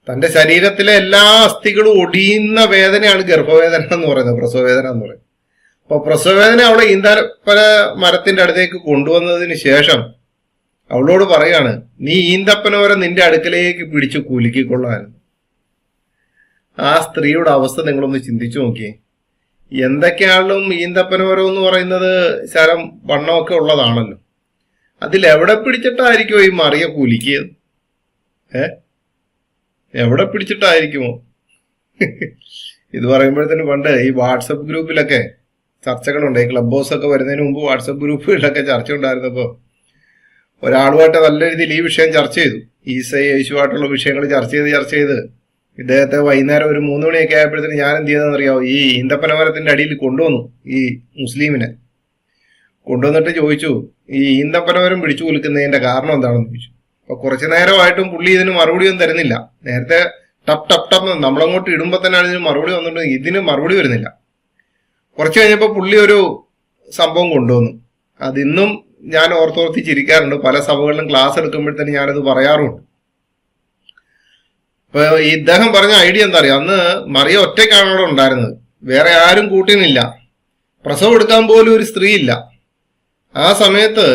തന്റെ ശരീരത്തിലെ എല്ലാ അസ്ഥികളും ഒടിയുന്ന വേദനയാണ് ഗർഭവേദന എന്ന് പറയുന്നത്, പ്രസവവേദന എന്ന് പറയുന്നത്. അപ്പൊ പ്രസവവേദന അവളെ ഈന്തപ്പന മരത്തിന്റെ അടുത്തേക്ക് കൊണ്ടുവന്നതിന് ശേഷം അവളോട് പറയാണ്, നീ ഈന്തപ്പന മരം നിന്റെ അടുക്കലേക്ക് പിടിച്ചു കുലുക്കിക്കൊള്ളാൻ. ആ സ്ത്രീയുടെ അവസ്ഥ നിങ്ങളൊന്ന് ചിന്തിച്ചു നോക്കിയേ. എന്തൊക്കെയാണെങ്കിലും ഈന്തപ്പന മരം എന്ന് പറയുന്നത് ശരം വണ്ണമൊക്കെ ഉള്ളതാണല്ലോ. അതിലെവിടെ പിടിച്ചിട്ടായിരിക്കുമോ ഈ മറിയ കുലുക്കിയത്? എവിടെ പിടിച്ചിട്ടായിരിക്കുമോ? ഇത് പറയുമ്പോഴത്തേന് പണ്ട് ഈ വാട്സപ്പ് ഗ്രൂപ്പിലൊക്കെ ചർച്ചകളുണ്ട്. ഈ ക്ലബ് ഹൗസ് ഒക്കെ വരുന്നതിന് മുമ്പ് വാട്സപ്പ് ഗ്രൂപ്പുകളിലൊക്കെ ചർച്ച ഉണ്ടായിരുന്നപ്പോ ഒരാളുമായിട്ട് നല്ല രീതിയിൽ ഈ വിഷയം ചർച്ച ചെയ്തു. യേശുവായിട്ടുള്ള വിഷയങ്ങൾ ചർച്ച ചെയ്ത് ഇദ്ദേഹത്തെ വൈകുന്നേരം ഒരു 3 മണിയൊക്കെ ആയപ്പോഴത്തേന് ഞാൻ എന്ത് ചെയ്തതെന്ന് അറിയാവോ? ഈ ഈന്തപ്പനമരത്തിന്റെ അടിയിൽ കൊണ്ടുവന്നു ഈ മുസ്ലിമിനെ. കൊണ്ടുവന്നിട്ട് ചോദിച്ചു, ഈ ഈന്തപ്പനമരം പിടിച്ചു കുലുക്കുന്നതിന്റെ കാരണം എന്താണെന്ന് ചോദിച്ചു. അപ്പൊ കുറച്ചു നേരമായിട്ടും പുള്ളി ഇതിന് മറുപടി ഒന്നും തരുന്നില്ല. നേരത്തെ ടപ്പ് നമ്മളങ്ങോട്ട് ഇടുമ്പോ തന്നെയാണ് ഇതിന് മറുപടി വന്നിട്ട് ഇതിന് മറുപടി വരുന്നില്ല. കുറച്ചു കഴിഞ്ഞപ്പോ പുള്ളി ഒരു സംഭവം കൊണ്ടുവന്നു. അതിന്നും ഞാൻ ഓർത്തോർത്തി ചിരിക്കാറുണ്ട്. പല സഭകളിലും ക്ലാസ് എടുക്കുമ്പോഴത്തേന് ഞാനത് പറയാറുണ്ട്. അപ്പൊ ഇദ്ദേഹം പറഞ്ഞ ഐഡിയ എന്താ അറിയാം, അന്ന് മറിയ ഒറ്റയ്ക്കാണ് അവിടെ ഉണ്ടായിരുന്നത്, വേറെ ആരും കൂട്ടിനില്ല, പ്രസവം എടുക്കാൻ പോലും ഒരു സ്ത്രീ ഇല്ല. ആ സമയത്ത്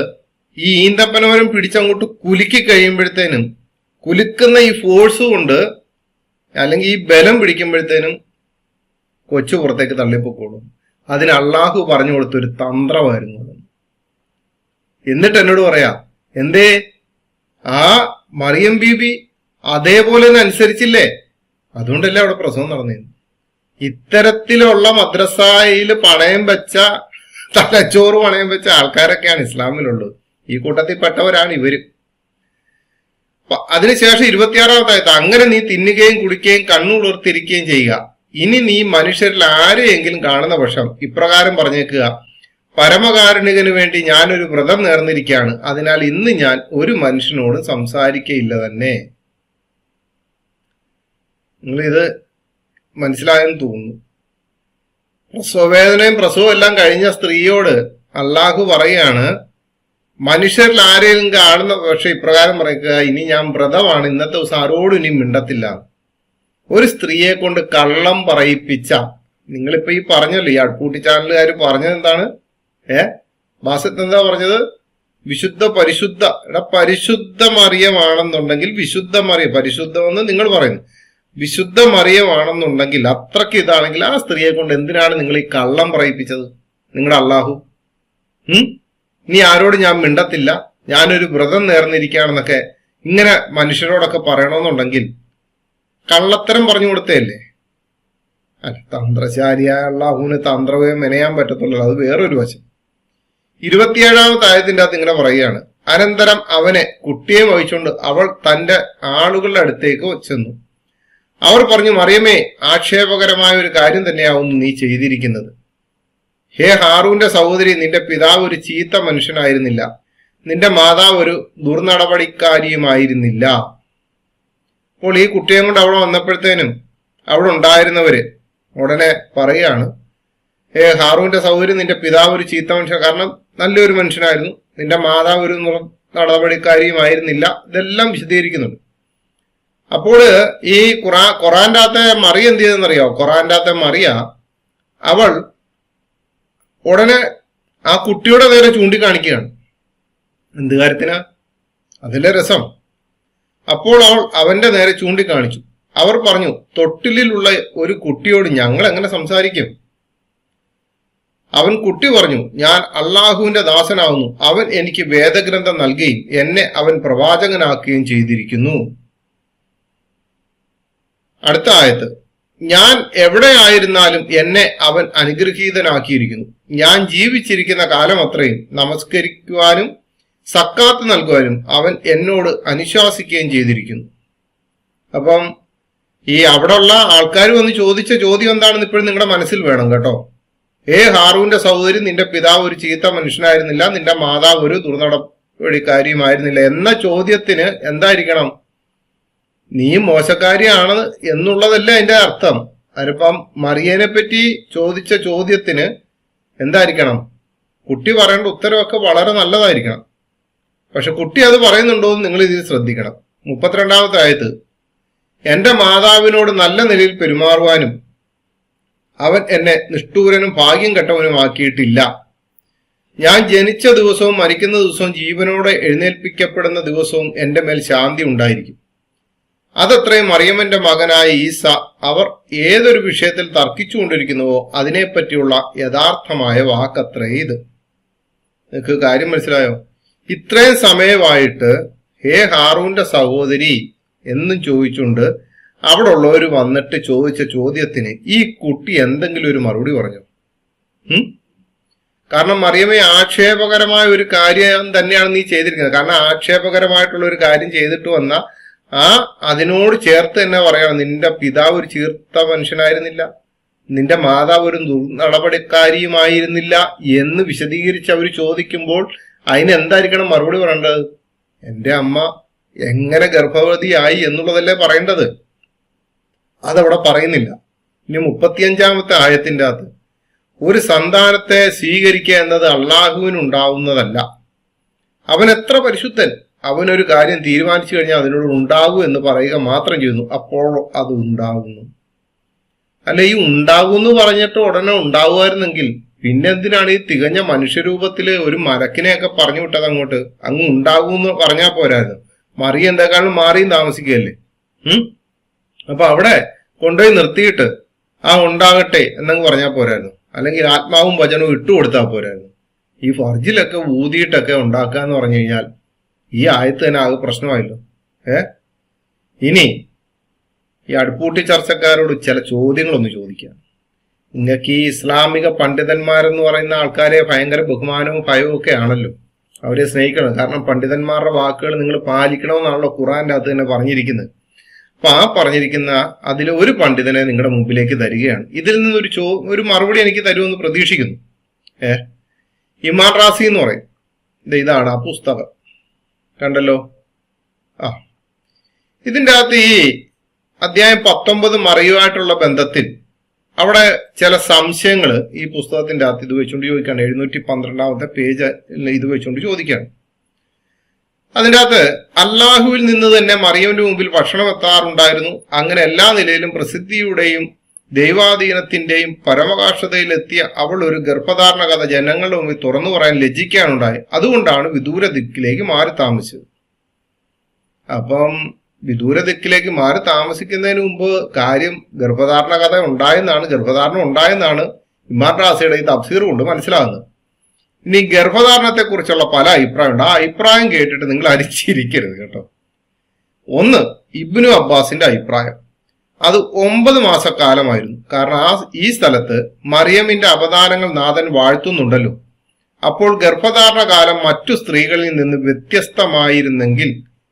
ഈ ഈന്തപ്പനമരം പിടിച്ചങ്ങോട്ട് കുലുക്കി കഴിയുമ്പോഴത്തേനും കുലുക്കുന്ന ഈ ഫോഴ്സ് കൊണ്ട് അല്ലെങ്കിൽ ഈ ബലം പിടിക്കുമ്പോഴത്തേനും കൊച്ചു പുറത്തേക്ക് തള്ളിപ്പോക്കോളും. അതിന് അള്ളാഹു പറഞ്ഞു കൊടുത്തൊരു തന്ത്രമായിരുന്നു അത്. എന്നിട്ട് എന്നോട് പറയാ, എന്തേ ആ മറിയം ബീബി അതേപോലെ തന്നെ അനുസരിച്ചില്ലേ, അതുകൊണ്ടല്ലേ അവിടെ പ്രസവം നടന്നത്. ഇത്തരത്തിലുള്ള മദ്രസയിൽ പണയം വെച്ച, തലച്ചോറ് പണയം വെച്ച ആൾക്കാരൊക്കെയാണ് ഇസ്ലാമിലുള്ളത്. ഈ കൂട്ടത്തിൽപ്പെട്ടവരാണ് ഇവര്. അതിനുശേഷം 26-ാമത്തെ ആയത്ത്, അങ്ങനെ നീ തിന്നുകയും കുടിക്കുകയും കണ്ണുകുളിർത്തിരിക്കുകയും ചെയ്യുക. ഇനി നീ മനുഷ്യരിൽ ആരെയെങ്കിലും കാണുന്ന പക്ഷം ഇപ്രകാരം പറഞ്ഞേക്കുക, പരമകാരുണികന് വേണ്ടി ഞാനൊരു വ്രതം നേർന്നിരിക്കുകയാണ്, അതിനാൽ ഇന്ന് ഞാൻ ഒരു മനുഷ്യനോടും സംസാരിക്കയില്ല തന്നെ. നിങ്ങളിത് മനസ്സിലായെന്ന് തോന്നുന്നു. പ്രസവവേദനയും പ്രസവം എല്ലാം കഴിഞ്ഞ സ്ത്രീയോട് അള്ളാഹു പറയാണ്, മനുഷ്യരിൽ ആരെയും കാണുന്ന പക്ഷെ ഇപ്രകാരം പറയുക, ഇനി ഞാൻ വ്രതമാണ്, ഇന്നത്തെ ദിവസം ആരോടും ഇനി മിണ്ടത്തില്ല. ഒരു സ്ത്രീയെ കൊണ്ട് കള്ളം പറയിപ്പിച്ച, നിങ്ങളിപ്പോ ഈ പറഞ്ഞല്ലോ, ഈ അടുപ്പൂട്ടി ചാനലുകാർ പറഞ്ഞത് എന്താണ്? ബാസത്ത് എന്താ പറഞ്ഞത്? വിശുദ്ധ പരിശുദ്ധ. പരിശുദ്ധ മറിയമാണെന്നുണ്ടെങ്കിൽ വിശുദ്ധ മറിയം, പരിശുദ്ധമെന്ന് നിങ്ങൾ പറയുന്നു, വിശുദ്ധ മറിയമാണെന്നുണ്ടെങ്കിൽ അത്രയ്ക്ക് ഇതാണെങ്കിൽ ആ സ്ത്രീയെ കൊണ്ട് എന്തിനാണ് നിങ്ങൾ ഈ കള്ളം പറയിപ്പിച്ചത്? നിങ്ങളുടെ അള്ളാഹു നീ ആരോട് ഞാൻ മിണ്ടത്തില്ല, ഞാനൊരു വ്രതം നേർന്നിരിക്കുകയാണെന്നൊക്കെ ഇങ്ങനെ മനുഷ്യരോടൊക്കെ പറയണമെന്നുണ്ടെങ്കിൽ കള്ളത്തരം പറഞ്ഞു കൊടുത്തേയല്ലേ? അല്ല, തന്ത്രശാലിയായ അള്ളാഹുവിന് തന്ത്രവേ മെനയാൻ പറ്റത്തുള്ളൂ, അത് വേറൊരു വശം. 27-ാമത്തെ ആയതിന്റെ അകത്ത് ഇങ്ങനെ പറയുകയാണ്, അനന്തരം അവനെ കുട്ടിയെ വഹിച്ചുകൊണ്ട് അവൾ തന്റെ ആളുകളുടെ അടുത്തേക്ക് ചെന്നു. അവർ പറഞ്ഞു, മറിയമേ, ആക്ഷേപകരമായ ഒരു കാര്യം തന്നെയാവുന്നു നീ ചെയ്തിരിക്കുന്നത്. ഹേ ഹാറൂന്റെ സഹോദരി, നിന്റെ പിതാവ് ഒരു ചീത്ത മനുഷ്യനായിരുന്നില്ല, നിന്റെ മാതാവ് ഒരു ദുർനടപടിക്കാരിയുമായിരുന്നില്ല. അപ്പോൾ ഈ കുട്ടിയെ കൊണ്ട് അവിടെ വന്നപ്പോഴത്തേനും അവിടെ ഉണ്ടായിരുന്നവര് ഉടനെ പറയാണ്, ഹേ ഹാറൂന്റെ സഹോദരി, നിന്റെ പിതാവ് ഒരു ചീത്ത മനുഷ്യൻ, കാരണം നല്ലൊരു മനുഷ്യനായിരുന്നു, നിന്റെ മാതാവ് ഒരു നടപടിക്കാരിയുമായിരുന്നില്ല. ഇതെല്ലാം വിശദീകരിക്കുന്നുണ്ട്. അപ്പോൾ ഈ ഖുറാന്റെ അകത്തെ മറിയ എന്ത് ചെയ്തെന്നറിയോ? ഖുറാന്റെ അകത്തെ മറിയ അവൾ ഉടനെ ആ കുട്ടിയുടെ നേരെ ചൂണ്ടിക്കാണിക്കുകയാണ്. എന്ത് കാര്യത്തിനാ? അതിലെ രസം. അപ്പോൾ അവൾ അവന്റെ നേരെ ചൂണ്ടിക്കാണിച്ചു. അവർ പറഞ്ഞു, തൊട്ടിലുള്ള ഒരു കുട്ടിയോട് ഞങ്ങൾ എങ്ങനെ സംസാരിക്കും? അവൻ കുട്ടി പറഞ്ഞു, ഞാൻ അള്ളാഹുവിന്റെ ദാസനാവുന്നു, അവൻ എനിക്ക് വേദഗ്രന്ഥം നൽകുകയും എന്നെ അവൻ പ്രവാചകനാക്കുകയും ചെയ്തിരിക്കുന്നു. അടുത്ത ആയത്ത്, ഞാൻ എവിടെയായിരുന്നാലും എന്നെ അവൻ അനുഗ്രഹീതനാക്കിയിരിക്കുന്നു. ഞാൻ ജീവിച്ചിരിക്കുന്ന കാലം അത്രയും നമസ്കരിക്കുവാനും സക്കാത്ത് നൽകുവാനും അവൻ എന്നോട് അനുശാസിക്കുകയും ചെയ്തിരിക്കുന്നു. അപ്പം ഈ അവിടെ ഉള്ള ആൾക്കാർ വന്ന് ചോദിച്ച ചോദ്യം എന്താണെന്ന് ഇപ്പോഴും നിങ്ങളുടെ മനസ്സിൽ വേണം കേട്ടോ. ഹാറൂന്റെ സഹോദരി, നിന്റെ പിതാവ് ഒരു ചീത്ത മനുഷ്യനായിരുന്നില്ല, നിന്റെ മാതാവ് ഒരു ദുർനടപടിക്കാരിയുമായിരുന്നില്ല എന്ന ചോദ്യത്തിന് എന്തായിരിക്കണം? നീ മോശക്കാരിയാണ് എന്നുള്ളതല്ല അതിന്റെ അർത്ഥം. അതിനിപ്പം മറിയനെ പറ്റി ചോദിച്ച ചോദ്യത്തിന് എന്തായിരിക്കണം? കുട്ടി പറയേണ്ട ഉത്തരവൊക്കെ വളരെ നല്ലതായിരിക്കണം. പക്ഷെ കുട്ടി അത് പറയുന്നുണ്ടോ എന്ന് നിങ്ങൾ ഇതിൽ ശ്രദ്ധിക്കണം. 32-ാമത്തെ ആയത്ത്, എന്റെ മാതാവിനോട് നല്ല നിലയിൽ പെരുമാറുവാനും അവൻ എന്നെ നിഷ്ഠൂരനും ഭാഗ്യം കെട്ടവനുമാക്കിയിട്ടില്ല. ഞാൻ ജനിച്ച ദിവസവും മരിക്കുന്ന ദിവസവും ജീവനോടെ എഴുന്നേൽപ്പിക്കപ്പെടുന്ന ദിവസവും എന്റെ മേൽ ശാന്തി ഉണ്ടായിരിക്കും. അതത്രയും മറിയമ്മന്റെ മകനായ ഈസ അവർ ഏതൊരു വിഷയത്തിൽ തർക്കിച്ചുകൊണ്ടിരിക്കുന്നുവോ അതിനെപ്പറ്റിയുള്ള യഥാർത്ഥമായ വാക്കത്രേ ഇത്. നിങ്ങൾക്ക് കാര്യം മനസ്സിലായോ? ഇത്രയും സമയമായിട്ട് ഹാറൂന്റെ സഹോദരി എന്നും ചോദിച്ചുകൊണ്ട് അവിടെ ഉള്ളവർ വന്നിട്ട് ചോദിച്ച ചോദ്യത്തിന് ഈ കുട്ടി എന്തെങ്കിലും ഒരു മറുപടി പറഞ്ഞു? കാരണം മറിയമേ, ആക്ഷേപകരമായ ഒരു കാര്യം തന്നെയാണ് നീ ചെയ്തിരിക്കുന്നത്. കാരണം ആക്ഷേപകരമായിട്ടുള്ള ഒരു കാര്യം ചെയ്തിട്ട് വന്ന അതിനോട് ചേർത്ത് തന്നെ പറയണം, നിന്റെ പിതാവ് ഒരു ചീർത്ത മനുഷ്യനായിരുന്നില്ല, നിന്റെ മാതാവ് ഒരു നടപടിക്കാരിയുമായിരുന്നില്ല എന്ന് വിശദീകരിച്ച് അവർ ചോദിക്കുമ്പോൾ അതിന് എന്തായിരിക്കണം മറുപടി പറയേണ്ടത്? എന്റെ അമ്മ എങ്ങനെ ഗർഭവതിയായി എന്നുള്ളതല്ലേ പറയേണ്ടത്. അതവിടെ പറയുന്നില്ല. ഇനി 35-ാമത്തെ ആയത്തിന്റെ അകത്ത്, ഒരു സന്താനത്തെ സ്വീകരിക്കുക എന്നത് അള്ളാഹുവിനുണ്ടാവുന്നതല്ല, അവൻ എത്ര പരിശുദ്ധൻ, അവനൊരു കാര്യം തീരുമാനിച്ചു കഴിഞ്ഞാൽ അതിനോട് ഉണ്ടാകൂ എന്ന് പറയുക മാത്രം ചെയ്യുന്നു, അപ്പോൾ അത് ഉണ്ടാകുന്നു. അല്ല, ഈ ഉണ്ടാകുമെന്ന് പറഞ്ഞിട്ട് ഉടനെ ഉണ്ടാകുമായിരുന്നെങ്കിൽ പിന്നെന്തിനാണ് ഈ തികഞ്ഞ മനുഷ്യരൂപത്തില് ഒരു മരക്കിനെയൊക്കെ പറഞ്ഞു വിട്ടത് അങ്ങോട്ട്? അങ്ങ് ഉണ്ടാകുമെന്ന് പറഞ്ഞാൽ പോരായിരുന്നു. മറിയം എന്തെക്കാളും മാറിയും താമസിക്കുകയല്ലേ. അപ്പൊ അവിടെ കൊണ്ടുപോയി നിർത്തിയിട്ട് ഉണ്ടാകട്ടെ എന്നങ്ങ് പറഞ്ഞാൽ പോരായിരുന്നു. അല്ലെങ്കിൽ ആത്മാവും വചനവും ഇട്ടുകൊടുത്താൽ പോരായിരുന്നു. ഈ ഫർജിലൊക്കെ ഊതിയിട്ടൊക്കെ ഉണ്ടാക്കുക എന്ന് പറഞ്ഞു കഴിഞ്ഞാൽ ഈ ആയത്ത് തന്നെ ആകെ പ്രശ്നമായല്ലോ. ഇനി ഈ അടുപ്പൂട്ടി ചർച്ചക്കാരോട് ചില ചോദ്യങ്ങളൊന്ന് ചോദിക്കാം. നിങ്ങൾക്ക് ഈ ഇസ്ലാമിക പണ്ഡിതന്മാരെന്ന് പറയുന്ന ആൾക്കാരെ ഭയങ്കര ബഹുമാനവും ഭയവും ഒക്കെ ആണല്ലോ. അവരെ സ്നേഹിക്കണം. കാരണം പണ്ഡിതന്മാരുടെ വാക്കുകൾ നിങ്ങൾ പാലിക്കണമെന്നാണല്ലോ ഖുറാന്റെ അകത്ത് തന്നെ പറഞ്ഞിരിക്കുന്നത്. അപ്പൊ ആ പറഞ്ഞിരിക്കുന്ന അതിൽ ഒരു പണ്ഡിതനെ നിങ്ങളുടെ മുമ്പിലേക്ക് തരികയാണ്. ഇതിൽ നിന്നൊരു ഒരു മറുപടി എനിക്ക് തരുമെന്ന് പ്രതീക്ഷിക്കുന്നു. ഇമാം റാസി എന്ന് പറയും. ഇതാണ് ആ പുസ്തകം, കണ്ടല്ലോ. ഇതിന്റെ അകത്ത് ഈ അധ്യായം 19 മറിയുമായിട്ടുള്ള ബന്ധത്തിൽ അവിടെ ചില സംശയങ്ങൾ ഈ പുസ്തകത്തിന്റെ അകത്ത് ഇത് വെച്ചുകൊണ്ട് ചോദിക്കുകയാണ്. 712 പേജ് ഇത് വെച്ചുകൊണ്ട് ചോദിക്കുകയാണ്. അതിൻ്റെ അകത്ത് അള്ളാഹുവിൽ നിന്ന് തന്നെ മറിയമിന്റെ മുമ്പിൽ ഭക്ഷണം എത്താറുണ്ടായിരുന്നു. അങ്ങനെ എല്ലാ നിലയിലും പ്രസിദ്ധിയുടെയും ദൈവാധീനത്തിന്റെയും പരമകാഷ്ഠതയിലെത്തിയ അവൾ ഒരു ഗർഭധാരണ കഥ ജനങ്ങളുടെ മുമ്പിൽ തുറന്നു പറയാൻ ലജ്ജിക്കാനുണ്ടായി. അതുകൊണ്ടാണ് വിദൂര ദിക്കിലേക്ക് മാറി താമസിച്ചത്. അപ്പം വിദൂര ദിക്കിലേക്ക് മാറി താമസിക്കുന്നതിന് മുമ്പ് കാര്യം ഗർഭധാരണ കഥ ഗർഭധാരണം ഉണ്ടായെന്നാണ് ഇമാം റാസിയുടെ ഈ തഫ്സീർ കൊണ്ട് മനസ്സിലാകുന്നത്. ഇനി ഗർഭധാരണത്തെ കുറിച്ചുള്ള പല അഭിപ്രായമുണ്ട്. ആ അഭിപ്രായം കേട്ടിട്ട് നിങ്ങൾ അരിച്ചിരിക്കരുത് കേട്ടോ. ഒന്ന്, ഇബ്നു അബ്ബാസിന്റെ അഭിപ്രായം. അത് 9 മാസക്കാലമായിരുന്നു. കാരണം ഈ സ്ഥലത്ത് മറിയമിന്റെ അവതാരങ്ങൾ നാഥൻ വാഴ്ത്തുന്നുണ്ടല്ലോ. അപ്പോൾ ഗർഭധാരണ കാലം മറ്റു സ്ത്രീകളിൽ നിന്ന് വ്യത്യസ്തമായിരുന്നെങ്കിൽ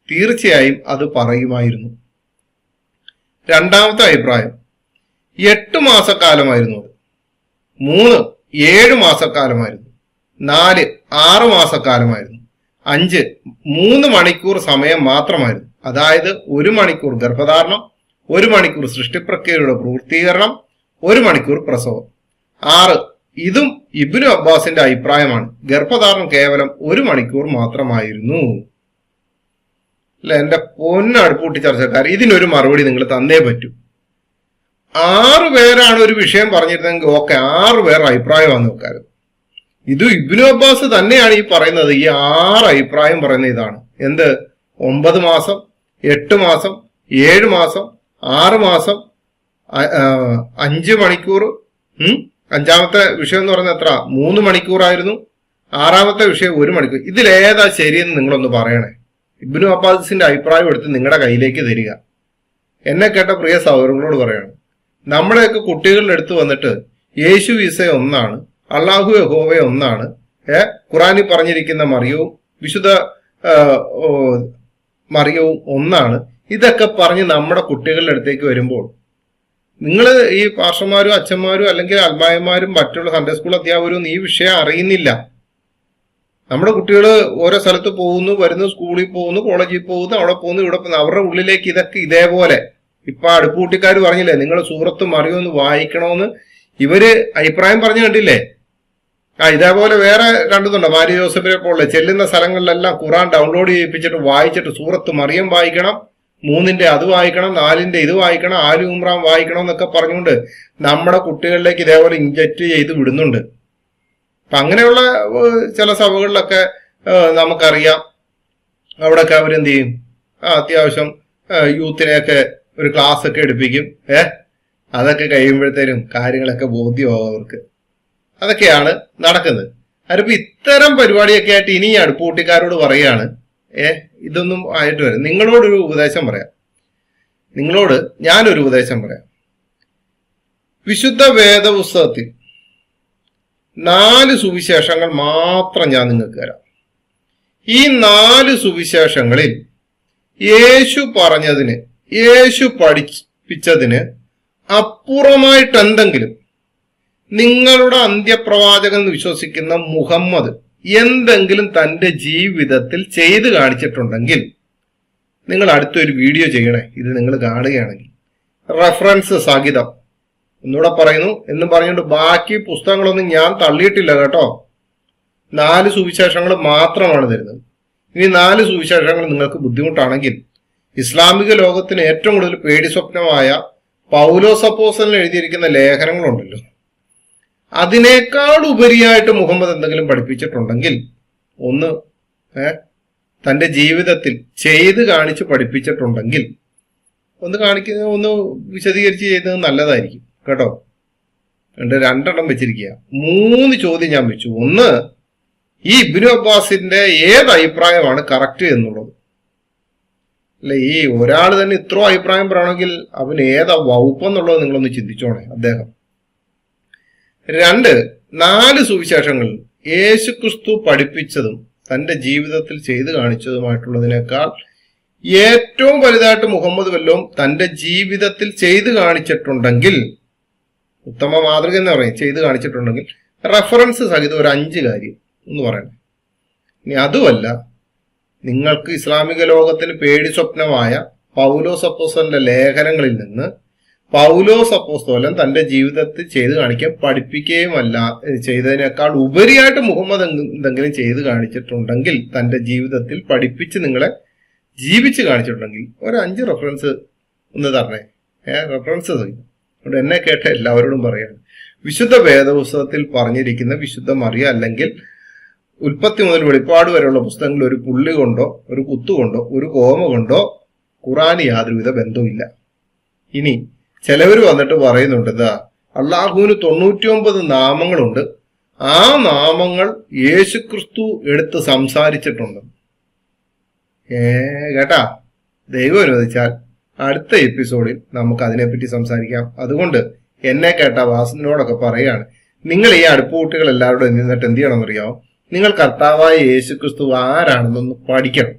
തീർച്ചയായും അത് പറയുമായിരുന്നു. രണ്ടാമത്തെ അഭിപ്രായം 8 മാസക്കാലമായിരുന്നു. അത് 3 7 മാസക്കാലമായിരുന്നു. 4 6 മാസക്കാലമായിരുന്നു. 5 3 മണിക്കൂർ സമയം മാത്രമായിരുന്നു. അതായത് 1 മണിക്കൂർ ഗർഭധാരണം, 1 മണിക്കൂർ സൃഷ്ടിപ്രക്രിയയുടെ പൂർത്തീകരണം, 1 മണിക്കൂർ പ്രസവം. 6 ഇതും ഇബ്നു അബ്ബാസിന്റെ അഭിപ്രായമാണ്. ഗർഭധാരണം കേവലം 1 മണിക്കൂർ മാത്രമായിരുന്നു. അല്ല എന്റെ പൊന്നടുപ്പൂട്ടി ചർച്ചക്കാർ, ഇതിനൊരു മറുപടി നിങ്ങൾ തന്നേ പറ്റൂ. 6 പേരാണ് ഒരു വിഷയം പറഞ്ഞിരുന്നെങ്കിൽ ഓക്കെ, 6 പേർ അഭിപ്രായം വന്നു നോക്കാറ്. ഇത് ഇബ്നു അബ്ബാസ് തന്നെയാണ് ഈ പറയുന്നത്. ഈ 6 അഭിപ്രായം പറയുന്ന ഇതാണ്. എന്ത്? 9 മാസം, 8 മാസം, 7 മാസം, 6 മാസം, 5 മണിക്കൂർ. 5ാമത്തെ വിഷയം എന്ന് പറയുന്നത് എത്ര? 3 മണിക്കൂറായിരുന്നു. 6ാമത്തെ വിഷയം 1 മണിക്കൂർ. ഇതിലേതാ ശരിയെന്ന് നിങ്ങളൊന്ന് പറയണേ. ഇബ്നു അബ്ബാസിന്റെ അഭിപ്രായം എടുത്ത് നിങ്ങളുടെ കയ്യിലേക്ക് തരിക. എന്നെ കേട്ട പ്രിയ സഹോദരങ്ങളോട് പറയാണ്, നമ്മുടെയൊക്കെ കുട്ടികളുടെ അടുത്ത് വന്നിട്ട് യേശു ഈസ ഒന്നാണ്, അള്ളാഹു യഹോവ ഒന്നാണ്, ഖുറാനിൽ പറഞ്ഞിരിക്കുന്ന മറിയവും വിശുദ്ധ മറിയവും ഒന്നാണ്, ഇതൊക്കെ പറഞ്ഞ് നമ്മുടെ കുട്ടികളുടെ അടുത്തേക്ക് വരുമ്പോൾ നിങ്ങൾ ഈ പാസ്റ്റർമാരും അച്ഛന്മാരും അല്ലെങ്കിൽ അൽമായന്മാരും മറ്റുള്ള സൺഡേ സ്കൂൾ അധ്യാപകരും ഈ വിഷയം അറിയുന്നില്ല. നമ്മുടെ കുട്ടികൾ ഓരോ സ്ഥലത്ത് പോകുന്നു, വരുന്നു, സ്കൂളിൽ പോകുന്നു, കോളേജിൽ പോകുന്നു, അവിടെ പോകുന്നു, ഇവിടെ പോകുന്നു. അവരുടെ ഉള്ളിലേക്ക് ഇതൊക്കെ ഇതേപോലെ ഇപ്പൊ അടുപ്പൂട്ടിക്കാർ പറഞ്ഞില്ലേ നിങ്ങൾ സൂറത്ത് മറിയൊന്ന് വായിക്കണമെന്ന്, ഇവര് അഭിപ്രായം പറഞ്ഞു കണ്ടില്ലേ? ഇതേപോലെ വേറെ രണ്ടുന്നുണ്ട്. മാരി ജോസഫിനെ പോലെ ചെല്ലുന്ന സ്ഥലങ്ങളിലെല്ലാം ഖുറാൻ ഡൗൺലോഡ് ചെയ്യിപ്പിച്ചിട്ട് വായിച്ചിട്ട് സൂറത്ത് മറിയം വായിക്കണം, 3ന്റെ അത് വായിക്കണം, 4ന്റെ ഇത് വായിക്കണം, ആലു ഉംറാൻ വായിക്കണം എന്നൊക്കെ പറഞ്ഞുകൊണ്ട് നമ്മുടെ കുട്ടികളിലേക്ക് ഇതേപോലെ ഇൻജക്ട് ചെയ്ത് വിടുന്നുണ്ട്. അപ്പൊ അങ്ങനെയുള്ള ചില സഭകളിലൊക്കെ നമുക്കറിയാം, അവിടെയൊക്കെ അവരെന്ത് ചെയ്യും, അത്യാവശ്യം യൂത്തിനെയൊക്കെ ഒരു ക്ലാസ് ഒക്കെ എടുപ്പിക്കും. അതൊക്കെ കഴിയുമ്പോഴത്തേനും കാര്യങ്ങളൊക്കെ ബോധ്യമാവും അവർക്ക്. അതൊക്കെയാണ് നടക്കുന്നത്. അതിപ്പോ ഇത്തരം പരിപാടിയൊക്കെ ആയിട്ട് ഇനി അടുപ്പൂട്ടിക്കാരോട് പറയാണ്, ഇതൊന്നും ആയിട്ട് വരും. നിങ്ങളോടൊരു ഉപദേശം പറയാം. നിങ്ങളോട് ഞാനൊരു ഉപദേശം പറയാം. വിശുദ്ധ വേദപുസ്തകത്തിൽ 4 സുവിശേഷങ്ങൾ മാത്രം ഞാൻ നിങ്ങൾക്ക് തരാം. ഈ 4 സുവിശേഷങ്ങളിൽ യേശു പറഞ്ഞതിന്, യേശു പഠിപ്പിച്ചതിന് അപ്പുറമായിട്ട് എന്തെങ്കിലും നിങ്ങളുടെ അന്ത്യപ്രവാചകൻ എന്ന് വിശ്വസിക്കുന്ന മുഹമ്മദ് എന്തെങ്കിലും തന്റെ ജീവിതത്തിൽ ചെയ്തു കാണിച്ചിട്ടുണ്ടെങ്കിൽ നിങ്ങൾ അടുത്തൊരു വീഡിയോ ചെയ്യണേ. ഇത് നിങ്ങൾ കാണുകയാണെങ്കിൽ റെഫറൻസ് സഹിതം. ഒന്നുകൂടെ പറയുന്നു എന്നും പറഞ്ഞുകൊണ്ട് ബാക്കി പുസ്തകങ്ങളൊന്നും ഞാൻ തള്ളിയിട്ടില്ല കേട്ടോ. 4 സുവിശേഷങ്ങൾ മാത്രമാണ് തരുന്നത്. ഇനി 4 സുവിശേഷങ്ങൾ നിങ്ങൾക്ക് ബുദ്ധിമുട്ടാണെങ്കിൽ ഇസ്ലാമിക ലോകത്തിന് ഏറ്റവും കൂടുതൽ പേടി സ്വപ്നമായ പൗലോസ് അപ്പോസ്തലൻ എഴുതിയിരിക്കുന്ന ലേഖനങ്ങളുണ്ടല്ലോ, അതിനേക്കാൾ ഉപരിയായിട്ട് മുഹമ്മദ് എന്തെങ്കിലും പഠിപ്പിച്ചിട്ടുണ്ടെങ്കിൽ ഒന്ന് തന്റെ ജീവിതത്തിൽ ചെയ്ത് കാണിച്ച് പഠിപ്പിച്ചിട്ടുണ്ടെങ്കിൽ ഒന്ന് വിശദീകരിച്ച് ചെയ്യുന്നത് നല്ലതായിരിക്കും കേട്ടോ. രണ്ടെണ്ണം വെച്ചിരിക്കുക. 3 ചോദ്യം ഞാൻ വെച്ചു. ഒന്ന്, ഈ ഇബ്നു അബ്ബാസിന്റെ ഏത് അഭിപ്രായമാണ് കറക്റ്റ് എന്നുള്ളത്. അല്ലെ, ഈ ഒരാൾ തന്നെ ഇത്ര അഭിപ്രായം പറയണമെങ്കിൽ അവൻ ഏതാ വകുപ്പെന്നുള്ളത് നിങ്ങളൊന്ന് ചിന്തിച്ചോണേ അദ്ദേഹം. 2, 4 സുവിശേഷങ്ങളിൽ യേശുക്രിസ്തു പഠിപ്പിച്ചതും തന്റെ ജീവിതത്തിൽ ചെയ്തു കാണിച്ചതുമായിട്ടുള്ളതിനേക്കാൾ ഏറ്റവും വലുതായിട്ട് മുഹമ്മദ് വല്ലതും തന്റെ ജീവിതത്തിൽ ചെയ്തു കാണിച്ചിട്ടുണ്ടെങ്കിൽ, ഉത്തമ മാതൃക എന്ന് പറയും, ചെയ്തു കാണിച്ചിട്ടുണ്ടെങ്കിൽ റെഫറൻസ് സഹിതം ഒരു 5 കാര്യം എന്ന് പറയണേ. ഇനി അതുമല്ല, നിങ്ങൾക്ക് ഇസ്ലാമിക ലോകത്തിന് പേടി സ്വപ്നമായ പൗലോസ് അപ്പോസ്തലന്റെ ലേഖനങ്ങളിൽ നിന്ന് പൗലോസ് അപ്പോസ്തലൻ തന്റെ ജീവിതത്തിൽ ചെയ്തു കാണിക്കാൻ പഠിപ്പിക്കുകയുമല്ല ചെയ്തതിനേക്കാൾ ഉപരിയായിട്ട് മുഹമ്മദ് എന്തെങ്കിലും ചെയ്തു കാണിച്ചിട്ടുണ്ടെങ്കിൽ, തന്റെ ജീവിതത്തിൽ പഠിപ്പിച്ച് നിങ്ങളെ ജീവിച്ച് കാണിച്ചിട്ടുണ്ടെങ്കിൽ ഒരു 5 റെഫറൻസ് ഒന്ന് തരണേ. റെഫറൻസ് അതുകൊണ്ട് എന്നെ കേട്ട എല്ലാവരോടും പറയാണ്, വിശുദ്ധ വേദപുസ്തകത്തിൽ പറഞ്ഞിരിക്കുന്ന വിശുദ്ധ മറിയ അല്ലെങ്കിൽ ഉൽപ്പത്തി മുതൽ വെളിപ്പാട് വരെയുള്ള പുസ്തകങ്ങളിൽ ഒരു പുള്ളി കൊണ്ടോ ഒരു കുത്തുകൊണ്ടോ ഒരു കോമ കൊണ്ടോ ഖുറാന് യാതൊരുവിധ ബന്ധവുമില്ല. ഇനി ചിലവർ വന്നിട്ട് പറയുന്നുണ്ട്, അള്ളാഹുവിന് 99 നാമങ്ങളുണ്ട്, ആ നാമങ്ങൾ യേശുക്രിസ്തു എടുത്ത് സംസാരിച്ചിട്ടുണ്ട്. കേട്ടാ, ദൈവം അനുവദിച്ചാൽ അടുത്ത എപ്പിസോഡിൽ നമുക്ക് അതിനെപ്പറ്റി സംസാരിക്കാം. അതുകൊണ്ട് എന്നെ കേട്ട വാസനോടൊക്കെ പറയാണ്, നിങ്ങൾ ഈ അടുപ്പുകൂട്ടികൾ എല്ലാവരോടും നിന്നിട്ട് എന്ത് ചെയ്യണമെന്നറിയാമോ? നിങ്ങൾ കർത്താവായ യേശുക്രിസ്തു ആരാണെന്നൊന്ന് പഠിക്കണം.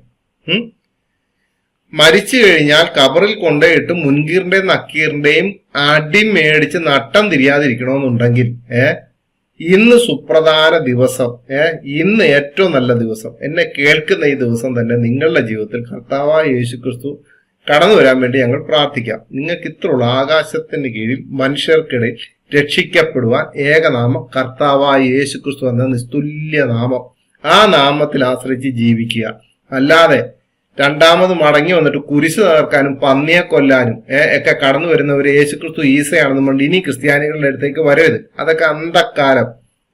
മരിച്ചു കഴിഞ്ഞാൽ കബറിൽ കൊണ്ടുപോയിട്ട് മുൻകീറിന്റെയും നക്കീറിന്റെയും അടി മേടിച്ച് നട്ടം തിരിയാതിരിക്കണമെന്നുണ്ടെങ്കിൽ ഇന്ന് സുപ്രധാന ദിവസം, ഇന്ന് ഏറ്റവും നല്ല ദിവസം, എന്നെ കേൾക്കുന്ന ഈ ദിവസം തന്നെ നിങ്ങളുടെ ജീവിതത്തിൽ കർത്താവായ യേശുക്രിസ്തു കടന്നു വരാൻ വേണ്ടി ഞങ്ങൾ പ്രാർത്ഥിക്കാം. നിങ്ങൾക്ക് ഇത്രയുള്ള ആകാശത്തിന് കീഴിൽ മനുഷ്യർക്കിടയിൽ രക്ഷിക്കപ്പെടുവാൻ ഏകനാമം കർത്താവായ യേശുക്രിസ്തു എന്ന നിസ്തുല്യ നാമം, ആ നാമത്തിൽ ആശ്രയിച്ച് ജീവിക്കുക. അല്ലാതെ രണ്ടാമത് മടങ്ങി വന്നിട്ട് കുരിശ് തകർക്കാനും പന്നിയെ കൊല്ലാനും ഒക്കെ കടന്നു വരുന്നവർ യേശുക്രിസ്തു ഈസയാണെന്ന് കൊണ്ട് ഇനി ക്രിസ്ത്യാനികളുടെ അടുത്തേക്ക് വരരുത്. അതൊക്കെ അന്ധക്കാലം.